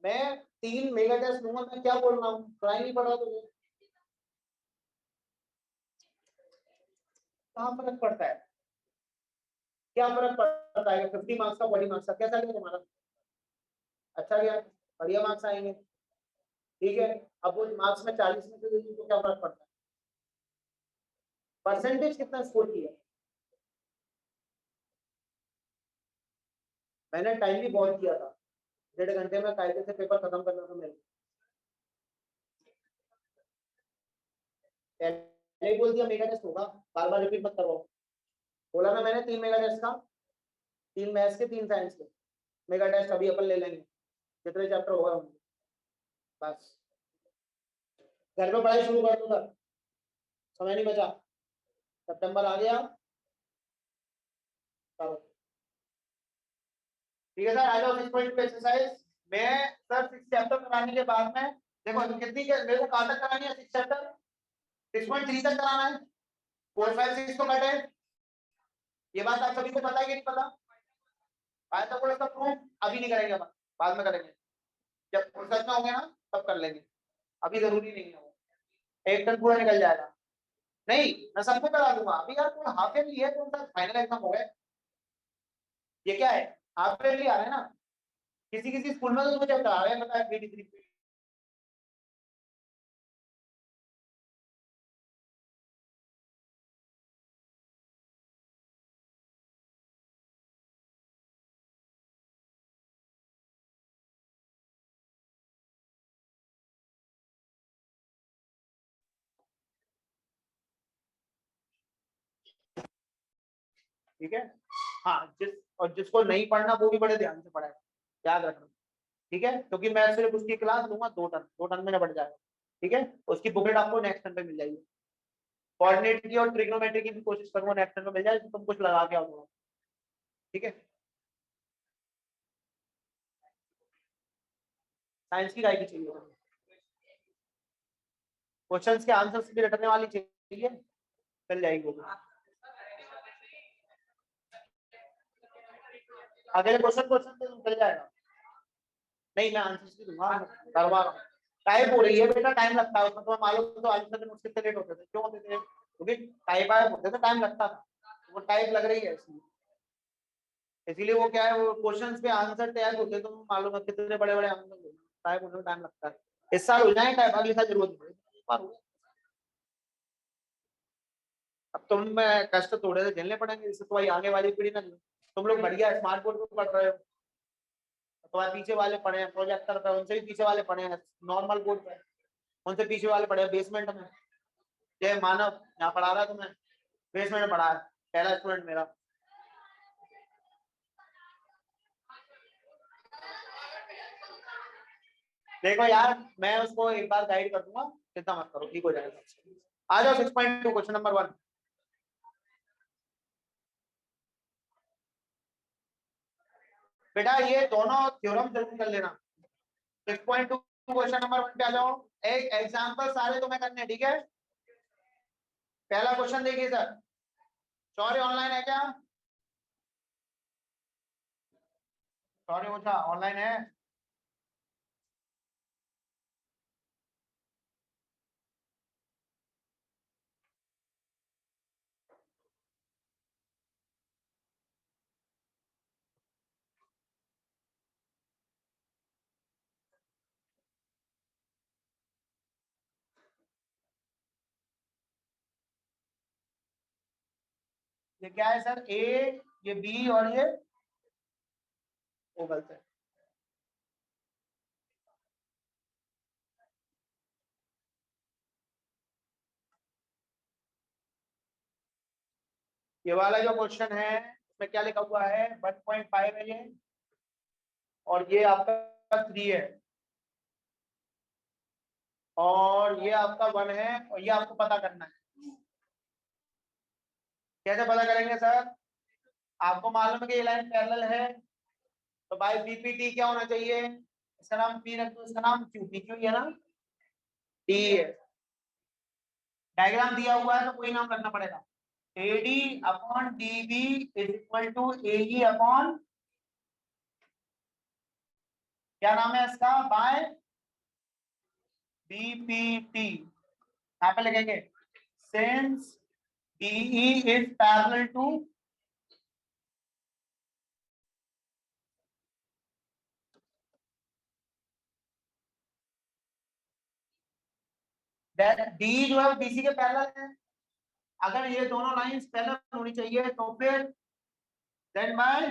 Speaker 1: मैं 3 मेगा टेस्ट लूंगा, मैं क्या बोल रहा हूँ, ट्राई नहीं पड़ रहा तुझे, कहाँ फर्क पड़ता है? क्या फर्क पड़ता है 50 मार्क्स का 40 मार्क्स का, कैसा गया तुम्हारा? अच्छा गया, बढ़िया मार्क्स आएंगे, ठीक है। अब वो मार्क्स में 40 में से तो क्या फर्क पड़ता है? परसेंटेज कितना स्कोर किया। मैंने टाइम भी बहुत किया था, 1.5 घंटे में कायदे से पेपर खत्म करना था मेरे। पहले ही बोल दिया मेगा टेस्ट होगा, बार बार रिपीट मत करवाओ। बोला ना मैंने 3 मेगा टेस्ट का, 3 मैथ्स के 3 साइंस के मेगा टेस्ट अभी अपन ले लेंगे, जितने चैप्टर होगा उनके। बस घर पे पढ़ाई शुरू कर दो सर, समय नहीं बचा, सितंबर आ गया। चलो ठीक है सर, आ जाओ 6.2 एक्सरसाइज में। सर 6 चैप्टर कराने के बाद में देखो कितनी मेरे को कहाँ तक करानी है 6 चैप्टर, 6.3 तक कराना है। 4 5 6 तो कटे, ये बात आप सभी को पता है कि नहीं पता? आया तो इसका प्रूफ अभी नहीं करेंगे, अपन बाद में करेंगे, जब फुर्सत में होंगे ना तब कर लेंगे, अभी जरूरी नहीं है वो। 1 टन पूरा निकल जाएगा। नहीं मैं सबको करा दूंगा अभी यार, कौन हाफ ईयरली है, कौन सा फाइनल एग्जाम हो गए, ये क्या है हाफ ईयरली आ रहे हैं ना। किसी किसी स्कूल में तो मुझे करा रहे हैं, पता है पीटी3। ठीक है, हाँ और जिसको नहीं पढ़ना वो भी बड़े ध्यान से पढ़ाए, याद रखना, ठीक है। क्योंकि मैं सिर्फ उसकी क्लास लूंगा 2 टन में निपट जाएगा, ठीक है। उसकी बुकलेट आपको नेक्स्ट टर्म पे मिल जाएगी। कोऑर्डिनेट की और ट्रिग्नोमेट्री की भी कोशिश करूंगा नेक्स्ट टर्म पे मिल जाए, तो तुम कुछ लगा के आओ, ठीक है। साइंस की गाय की चाहिए, क्वेश्चंस के आंसर्स भी रटने वाली चाहिए, मिल जाएगी वो। अगले क्वेश्चन से चल जाएगा। नहीं मैं आंसर्स भी दूंगा, करवा रहा हूँ। टाइप हो रही है बेटा, टाइम लगता है उसमें, तुम्हें मालूम तो आज तक नोट्स कितने लेट होते थे, क्यों होते थे? क्योंकि टाइप आए होते थे, टाइम लगता था, वो टाइप लग रही है इसीलिए वो क्या है, वो क्वेश्चंस पे आंसर तैयार होते हैं, तो मालूम है कितने बड़े बड़े आंसर टाइप होने में टाइम लगता है। इस साल हो जाए टाइप, अगले साल जरूरत नहीं। अब तुम कष्ट थोड़े से झेलने पड़ेंगे, इससे तुम्हारी आगे वाली पीढ़ी ना, तुम लोग बढ़िया स्मार्ट बोर्ड पे पढ़ रहे हो, तुम्हारे पीछे वाले पढ़े हैं प्रोजेक्टर पे, उनसे भी पीछे वाले पढ़े हैं नॉर्मल बोर्ड पे, उनसे पीछे वाले पढ़े हैं बेसमेंट में। जय मानव यहाँ पढ़ा रहा है तुम्हें, बेसमेंट में पढ़ा है, पहला स्टूडेंट मेरा। देखो यार मैं उसको एक बार गाइड कर दूंगा, चिंता मत करो, ठीक हो जाएगा। आ जाओ 6.2 क्वेश्चन नंबर 1। बेटा ये दोनों थ्योरम जरूर कर लेना। 6.2 क्वेश्चन नंबर 1 पे आ जाओ। एक एग्जांपल सारे तुम्हें करने, ठीक है। पहला क्वेश्चन देखिए सर, सॉरी ऑनलाइन है क्या? सॉरी ओछा ऑनलाइन है? ये क्या है सर, ए, ये बी और ये ओ गलत है। ये वाला जो क्वेश्चन है उसमें क्या लिखा हुआ है, 1.5 है ये, और ये आपका 3 है, और ये आपका 1 है, और ये आपको पता करना है। कैसे पता करेंगे सर? आपको मालूम है कि ये लाइन पैरेलल है, तो भाई बीपीटी क्या होना चाहिए, इसका नाम पी रख दो, इसका नाम क्यू, पी क्यू है ना, टी है। डायग्राम दिया हुआ है तो कोई नाम रखना पड़ेगा, AD upon DB is equal to AE upon, क्या नाम है इसका, बाय बीपीटी। यहाँ पे लिखेंगे since DE is parallel to D जो है बीसी के पैरेलल है, अगर ये दोनों लाइंस पैरेलल होनी चाहिए तो फिर देन बाय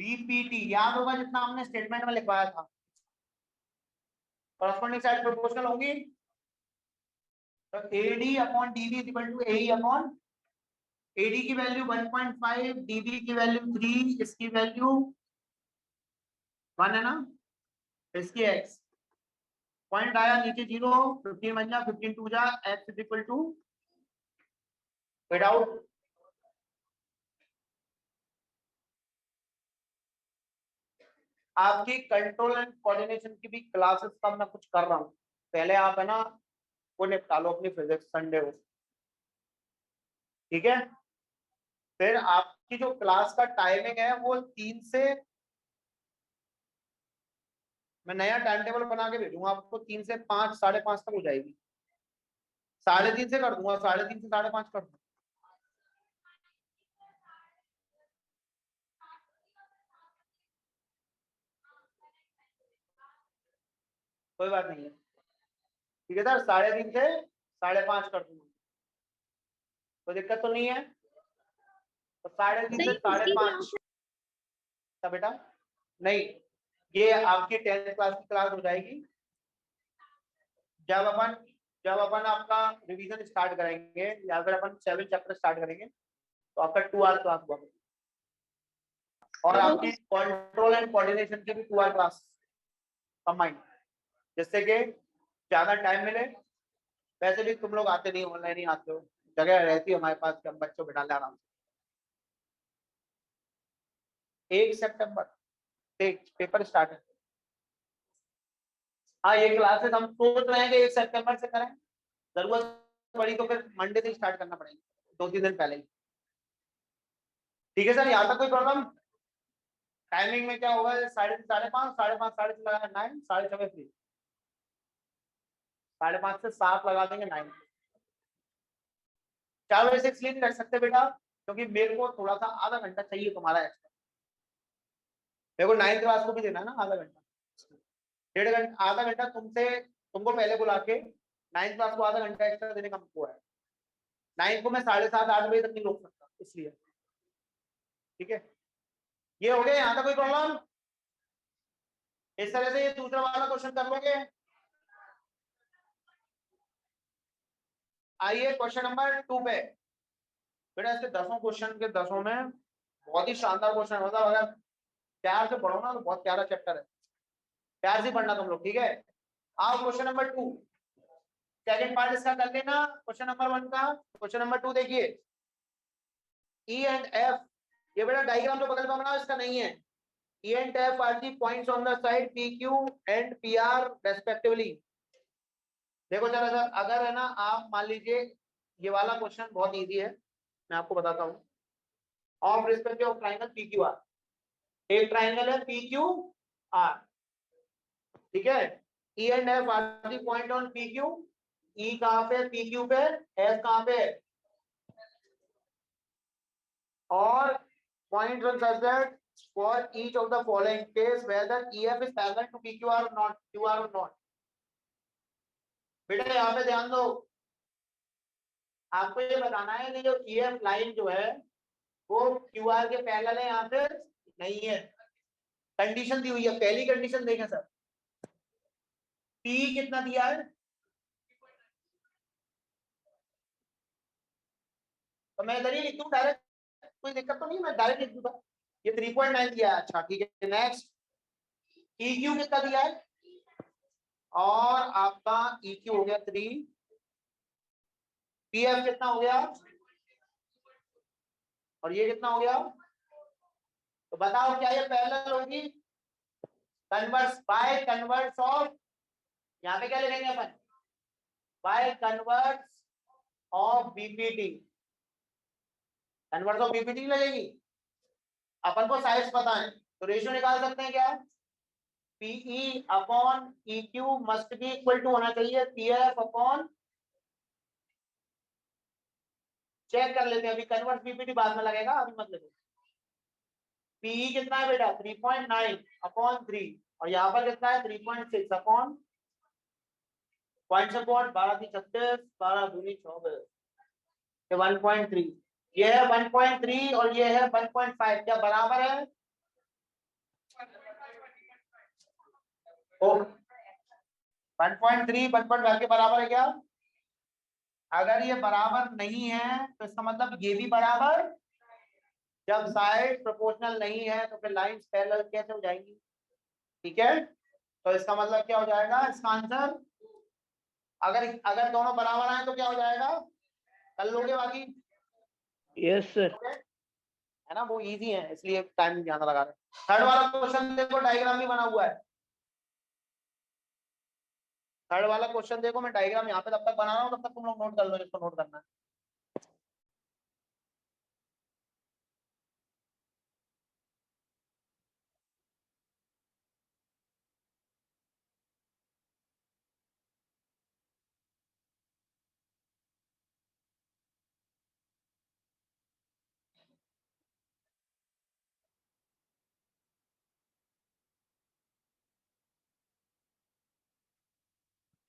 Speaker 1: बीपीटी, याद होगा जितना हमने स्टेटमेंट में लिखवाया था, कॉरस्पॉन्डिंग साइड प्रोपोर्शनल होंगी, तो AD upon DB is equal to AE upon AD की वैल्यू 1.5, डीबी की वैल्यू 3, इसकी वैल्यू 1 है ना, इसकी x पॉइंट आया नीचे 0, 15 बन जा, 15 2 जा, x is equal to without आपकी कंट्रोल एंड कोऑर्डिनेशन की भी क्लासेस का मैं कुछ कर रहा हूँ, पहले आप है ना वो निपटा लो अपनी फिजिक्स संडे को, ठीक है। फिर आपकी जो क्लास का टाइमिंग है वो 3 से, मैं नया टाइम टेबल बना के भेजूंगा आपको, 3 से 5, 5:30 तक हो जाएगी, 3:30 से कर दूंगा, 3:30 से 5:30 कर दूंगा। कोई बात नहीं है, ठीक है सर, 3:30 से 5:30 कर दूंगा, कोई दिक्कत तो नहीं है। तो 3:30 से 5:30 बेटा, नहीं ये आपकी 10th क्लास की क्लास हो जाएगी, जब अपन आपका रिवीजन स्टार्ट करेंगे या फिर अपन 7 चैप्टर स्टार्ट करेंगे तो आपका 2 आवर क्लास हुआ, और आपकी कंट्रोल एंड कोऑर्डिनेशन की भी 2 आवर क्लास कंबाइंड, जिससे कि ज्यादा टाइम मिले। वैसे भी तुम लोग आते नहीं, ऑनलाइन ही आते हो, जगह रहती है हमारे पास कि हम बच्चों बिठा ले आराम से। 1 सितंबर पेपर स्टार्ट है। हाँ ये क्लासेस हम सोच रहे हैं कि 1 सितंबर से करें, जरूरत पड़ी तो फिर मंडे से स्टार्ट करना पड़ेगा, 2-3 दिन पहले ही, ठीक है सर। यहाँ तक कोई प्रॉब्लम? टाइमिंग में क्या होगा, 5:30, 5:30, 5:30 लगा 9, 6:30 फ्री, 5:30 से 7 लगा देंगे 9। 4 बजे से इसलिए नहीं रख सकते बेटा क्योंकि मेरे को थोड़ा सा आधा घंटा चाहिए तुम्हारा एक्स्ट्रा, मेरे को 9th क्लास को भी देना है ना आधा घंटा, 1.5 घंटा, आधा घंटा तुमको पहले बुला के 9th क्लास को आधा घंटा एक्स्ट्रा देने का हमको है। 9 को मैं 7:30, 8 बजे तक नहीं रोक सकता, इसलिए, ठीक है। ये हो गया, यहाँ तक कोई प्रॉब्लम? इस तरह से ये दूसरा वाला क्वेश्चन कर लोगे। आइए क्वेश्चन नंबर 2 पे, बेटा इसके 10 क्वेश्चन के 10 में बहुत ही शानदार क्वेश्चन होता है, अगर प्यार से पढ़ो ना तो बहुत प्यारा चैप्टर है, प्यार से पढ़ना तुम लोग, ठीक है। आओ क्वेश्चन नंबर 2, सेकंड पार्ट इसका कर लेना क्वेश्चन नंबर 1 का। क्वेश्चन नंबर 2 देखिए, ई एंड एफ, ये बेटा डायग्राम जो बगल में बना इसका नहीं है, E and F are the points on the side P Q and P R respectively. देखो जरा सर, अगर है ना आप मान लीजिए ये वाला क्वेश्चन बहुत इजी है, मैं आपको बताता हूँ। Of respective of triangle P Q R, एक ट्राइंगल है पी क्यू आर, ठीक है। E and F are the point on P Q, E कहां पे, पी क्यू पे, एफ कहां पे, और point on such that for each of the following case whether E F is parallel to P Q R or not, Q R or not. बेटा यहाँ पे ध्यान दो, आपको ये बताना है कि जो ई एफ लाइन जो है वो क्यू आर के पैरेलल है या फिर नहीं है। कंडीशन दी हुई है, पहली कंडीशन देखें सर, पी कितना दिया है, तो मैं इधर ही लिख दूं डायरेक्ट, कोई दिक्कत तो नहीं, मैं डायरेक्ट लिख दूंगा, ये 3.9 दिया है, अच्छा ठीक है। नेक्स्ट, ई क्यू कितना दिया है, और आपका ई क्यू हो गया 3, पी एफ कितना हो गया, और ये कितना हो गया, तो बताओ क्या ये पैरेलल होगी, कन्वर्स बाय कन्वर्स ऑफ, यहाँ पे क्या लिखेंगे अपन, by converse of BPT, converse of BPT लगेगी। अपन को साइज पता है तो रेशियो निकाल सकते हैं क्या, PE upon E Q must be equal to होना चाहिए पी एफ अपॉन, चेक कर लेते हैं, अभी कन्वर्स बीपीटी बाद में लगेगा, अभी मत लिखो। पीई कितना है बेटा 3.9 अपॉन 3, और यहाँ पर कितना है 3.6 अपॉन पॉइंट सपोर्ट 12 3 36, 12 दूनी 24, ये 1.3, ये है 1.3 और ये है 1.5, क्या बराबर है? ओ 1.3 1.5 के बराबर है क्या? अगर ये बराबर नहीं है तो इसका मतलब ये भी बराबर, जब साइड प्रोपोर्शनल नहीं है तो फिर लाइंस पैरेलल कैसे हो जाएंगी? ठीक है, तो इसका मतलब क्या हो जाएगा इसका आंसर? अगर अगर दोनों बराबर आए तो क्या हो जाएगा? कर लोगे बाकी?
Speaker 2: Yes, sir.
Speaker 1: है ना, वो इजी है इसलिए टाइम ज्यादा लगा रहे हैं। थर्ड वाला क्वेश्चन देखो, डायग्राम भी बना हुआ है। थर्ड वाला क्वेश्चन देखो, मैं डायग्राम यहाँ पे तब तक बना रहा हूँ, तब तक तुम लोग नोट कर लो जिसको नोट करना है।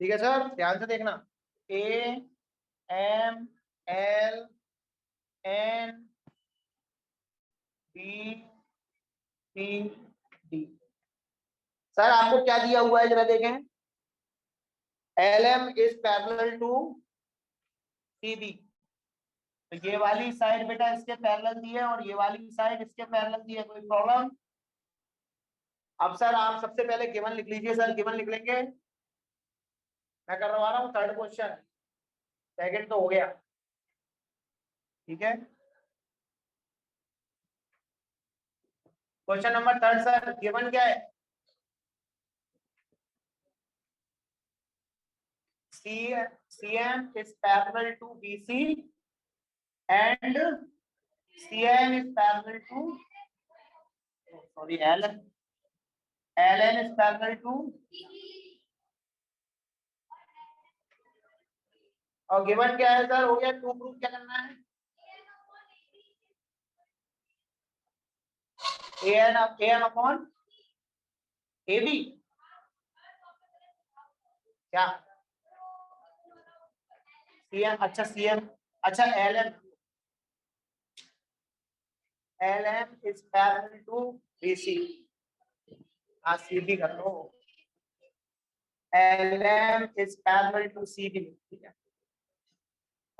Speaker 1: ठीक है सर, ध्यान से देखना। A M L N B C D. Sir आपको क्या दिया हुआ है जरा देखें। L M is parallel to C B, तो ये वाली साइड बेटा इसके पैरेलल दी है और ये वाली साइड इसके पैरेलल दी है, कोई प्रॉब्लम? अब सर आप सबसे पहले गिवन लिख लीजिए। सर गिवन लिख लेंगे, मैं करवा रहा हूँ थर्ड क्वेश्चन, सेकंड तो हो गया। ठीक है, question number third sir, given क्या है? CM is parallel to BC and CN is parallel to, sorry, LN is parallel to, और गिवन क्या है सर? हो गया। टू प्रूफ क्या करना है? AM अपॉन AB, क्या CM? अच्छा CM, अच्छा LM is parallel to BC, हाँ CB कर लो। LM is parallel to CB, ठीक है।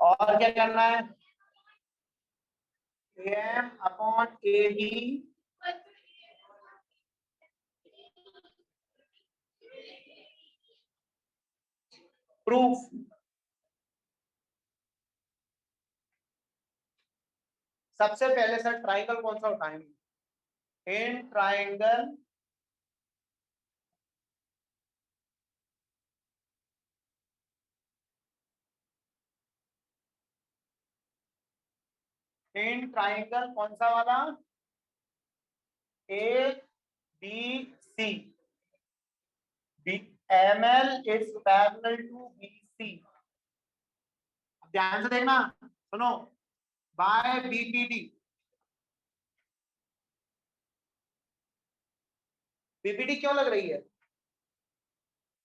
Speaker 1: और क्या करना है? AM upon AB proof. सबसे पहले सर ट्राइंगल कौन सा उठाएंगे? इन ट्राइंगल कौन सा वाला? A B C, ML is parallel to BC। ध्यान से देखना, सुनो, बाय BPD। BPD क्यों लग रही है?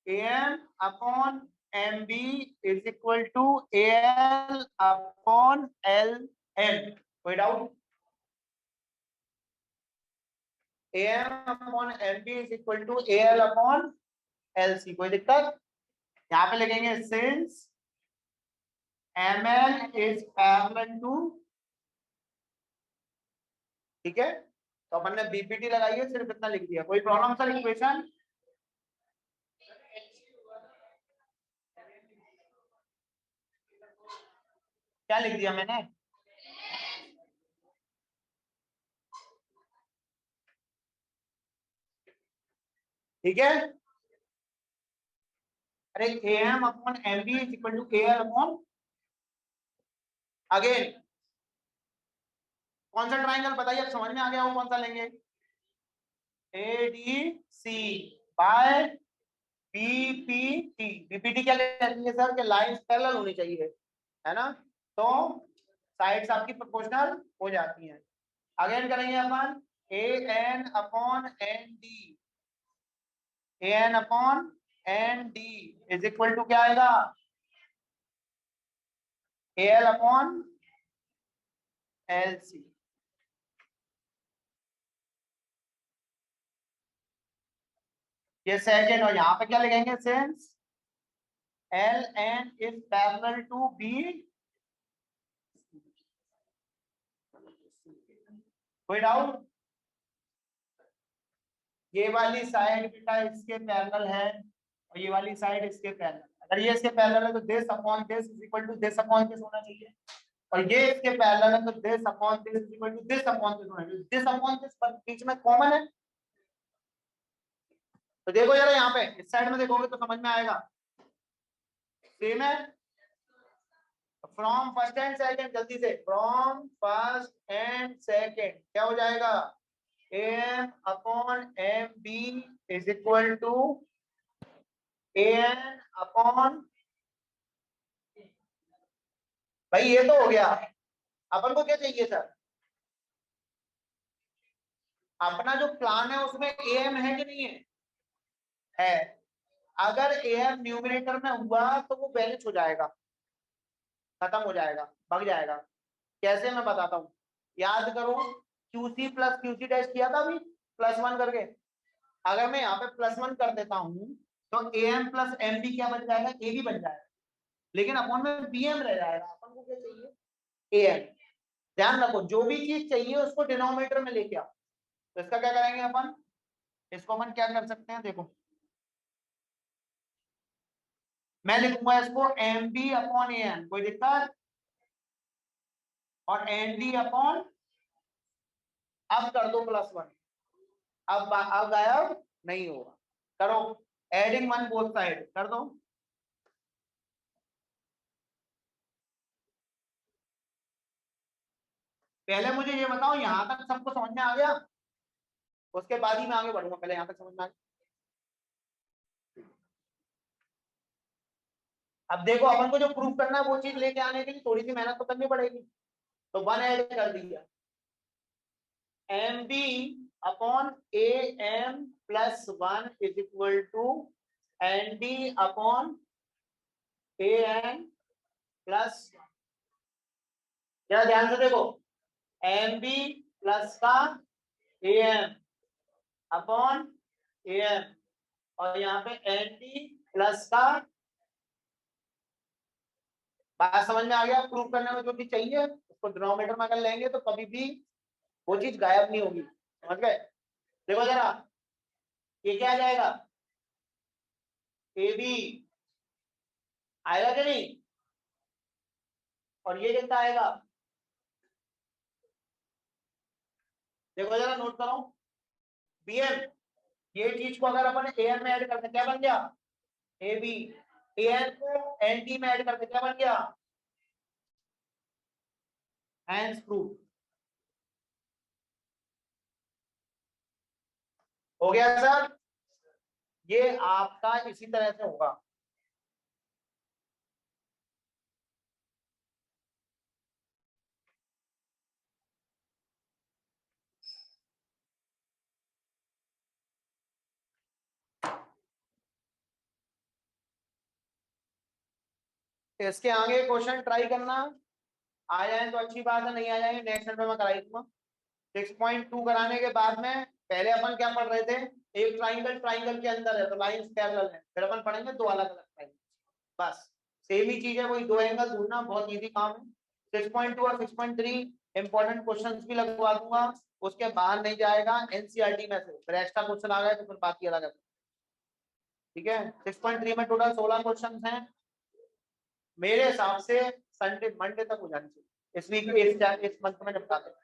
Speaker 1: AM upon MB is equal to AL upon LN। कोई doubt? AM upon MB is equal to AL upon LC, कोई दिक्कत? यहाँ पे लिखेंगे since ML is parallel to, ठीक है, तो अपन ने BPD लगाई है, सिर्फ इतना लिख दिया। कोई प्रॉब्लम सर इक्वेशन? क्या लिख दिया मैंने? ठीक है, अरे AM upon MB is equal to AL upon, again कौन सा ट्राइंगल बताइए, अब समझ में आ गया हो कौन सा लेंगे? ADC bye BPT। BPT क्या कहती है सर? कि लाइंस पैरेलल होनी चाहिए, है ना, तो साइड्स आपकी प्रोपोर्शनल हो जाती हैं। अगेन करेंगे अपन AN upon ND, AN upon N D is equal to क्या आएगा, एल अपॉन एल सी। ये सेकेंड, और यहां पे क्या लिखेंगे, since L N is parallel to B. कोई डाउट? ये वाली साइड बेटा इसके पैरेलल है और ये वाली साइड इसके पैरेलल। अगर ये इसके पैरेलल है तो this upon this is equal to this upon this होना चाहिए, और ये इसके पैरेलल है तो this upon this is equal to this upon this होना चाहिए। दिस अपॉन दिस बीच में कॉमन है, तो देखो जरा यहाँ पे इस साइड में देखोगे तो समझ में आएगा, सेम है। फ्रॉम फर्स्ट एंड सेकंड, जल्दी से, फ्रॉम फर्स्ट एंड सेकंड क्या हो जाएगा, M upon M B is equal to N upon, भाई ये तो हो गया। अपन को क्या चाहिए सर, अपना जो प्लान है उसमें एम है कि नहीं है? अगर एम न्यूमरेटर में हुआ तो वो बैलेंस हो जाएगा, खत्म हो जाएगा, भाग जाएगा। कैसे, मैं बताता हूँ, याद करो क्यूसी प्लस क्यूसी डैश किया था अभी प्लस वन करके। अगर मैं यहाँ पे प्लस वन कर देता हूँ तो A M plus M B क्या बन जाएगा, ए बी बन जाएगा, लेकिन अपॉन में बी एम रह जाएगा। अपन को क्या चाहिए, ए एम। ध्यान रखो, जो भी चीज चाहिए उसको डिनोमिनेटर में लेके आओ। तो इसका क्या करेंगे अपन, इसको अपन क्या कर सकते हैं, देखो मैं लिखूंगा इसको M B upon A M, कोई दिक्कत, और एन डी अपॉन, अब कर दो प्लस वन, अब गायब नहीं होगा, करो एडिंग वन बोथ साइड कर दो। पहले मुझे ये बताओ यहां तक सबको समझ में आ गया, उसके बाद ही मैं आगे बढ़ूंगा, पहले यहां तक समझ में आ गया। अब देखो अपन को जो प्रूफ करना है वो चीज लेके आने के लिए थोड़ी सी मेहनत तो करनी पड़ेगी, तो वन ऐड कर दिया, M B upon A M plus one is equal to N D upon A N plus, जरा ध्यान से देखो, एम बी प्लस का A M upon A M, और यहाँ पे एन डी प्लस का, बात समझ में आ गया। प्रूफ करने में जो चीज चाहिए उसको डिनोमिनेटर में कर लेंगे तो कभी भी वो चीज गायब नहीं होगी, समझ गए। देखो जरा, ये क्या आ जाएगा, ए बी आएगा कि नहीं, और ये कितना आएगा, देखो जरा नोट करो, बी एम, ये चीज को अगर अपन ए एम में ऐड करते क्या बन गया, ए बी, ए एन को एन डी में ऐड करते क्या बन गया, हैंस प्रूफ। हो गया सर, ये आपका इसी तरह से होगा। इसके आगे क्वेश्चन ट्राई करना, आ जाए तो अच्छी बात है, नहीं आ जाएंगे नेक्स्ट टाइम मैं कराई दूंगा। 6.2 कराने के बाद में पहले अपन क्या पढ़ रहे थे, एक ट्राइंगल ट्राइंगल के अंदर है तो लाइंस पैरेलल है, फिर अपन पढ़ेंगे दो अलग अलग ट्राइंगल, बस सेम ही चीज है, वही दो एंगल ढूंढना बहुत इजी काम है। 6.2 और 6.3 इंपॉर्टेंट क्वेश्चंस भी लगवा दूंगा, उसके बाहर नहीं जाएगा एनसीईआरटी में से, फिर एक्स्ट्रा क्वेश्चन आ गए तो फिर बाकी अलग है, ठीक है। 6.3 में टोटल 16 क्वेश्चन हैं, मेरे हिसाब से संडे मंडे तक हो जानी चाहिए, इस वीक इस मंथ में निपटाते हैं।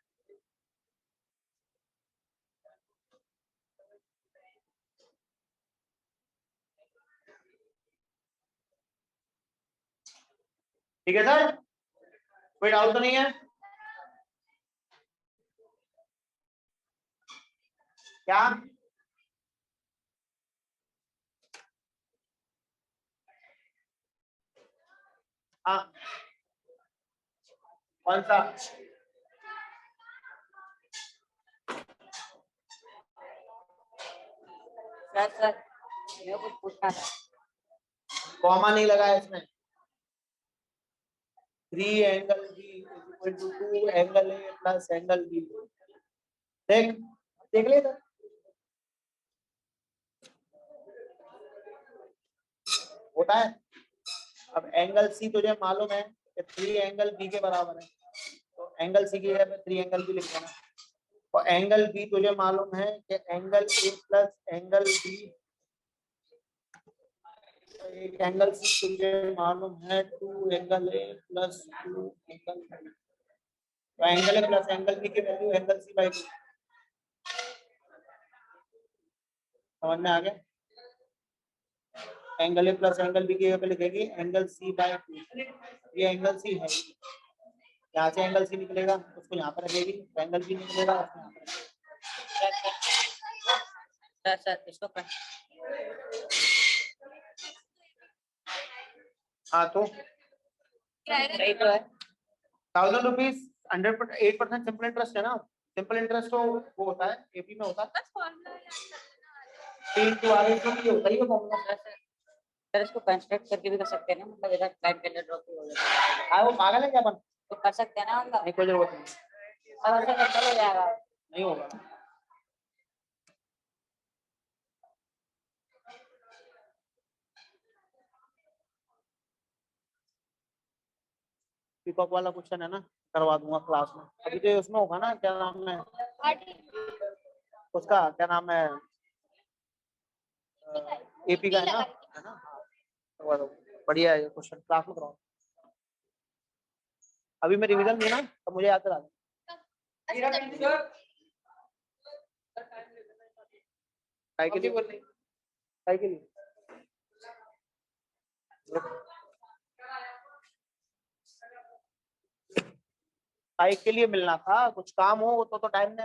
Speaker 1: ठीक है सर, कोई डाउट तो नहीं है क्या, हाँ कौन सा,
Speaker 5: सर सर मेरे को कुछ पूछना था।
Speaker 1: कॉमा नहीं लगाया इसमें। 3 angle B equal to 2 angle A plus angle B. देख देख ले इधर। होता है। अब एंगल सी तुझे मालूम है कि 3 एंगल बी के बराबर है, तो एंगल सी की जगह पे 3 एंगल बी लिख देना। और एंगल बी तुझे मालूम है कि angle A plus angle B, एक एंगल सी तुझे मालूम है 2 एंगल ए प्लस 2 एंगल बी। तो angle A plus angle B की वैल्यू एंगल सी बाई 2। समझ में आ गया? Angle A plus angle B की जगह पे लिखेगी एंगल सी बाई 2। ये एंगल सी है, यहाँ से एंगल सी निकलेगा उसको यहाँ पर रखेगी, एंगल बी निकलेगा उसको यहाँ पर।
Speaker 5: सर इसको
Speaker 1: हाँ तो
Speaker 5: सही तो है।
Speaker 1: 1000 रुपीज 8% सिंपल इंटरेस्ट है ना। सिंपल इंटरेस्ट तो वो होता है एपी में होता है 3 टू आर इसको भी होता ही है फॉर्मूला।
Speaker 5: सर इसको कंस्ट्रक्ट करके भी कर सकते हैं ना, मतलब इधर टाइम के अंदर ड्रॉप हो जाएगा।
Speaker 1: हाँ वो पागल है क्या अपन?
Speaker 5: तो कर सकते हैं ना, मतलब
Speaker 1: नहीं कोई जरूरत नहीं।
Speaker 5: और ऐसे कंट्रोल हो जाएगा।
Speaker 1: नहीं होगा। पिकअप वाला क्वेश्चन है ना, करवा दूंगा क्लास में। अभी तो उसमें होगा ना, क्या नाम है उसका, क्या नाम है एपी का है ना। करवा दो, बढ़िया है ये क्वेश्चन, क्लास में कराओ। अभी मैं रिवीजन दी ना तो मुझे याद करा दो। काय के लिए बोल रही? काय के लिए? काय के लिए मिलना था, कुछ काम हो तो टाइम दे।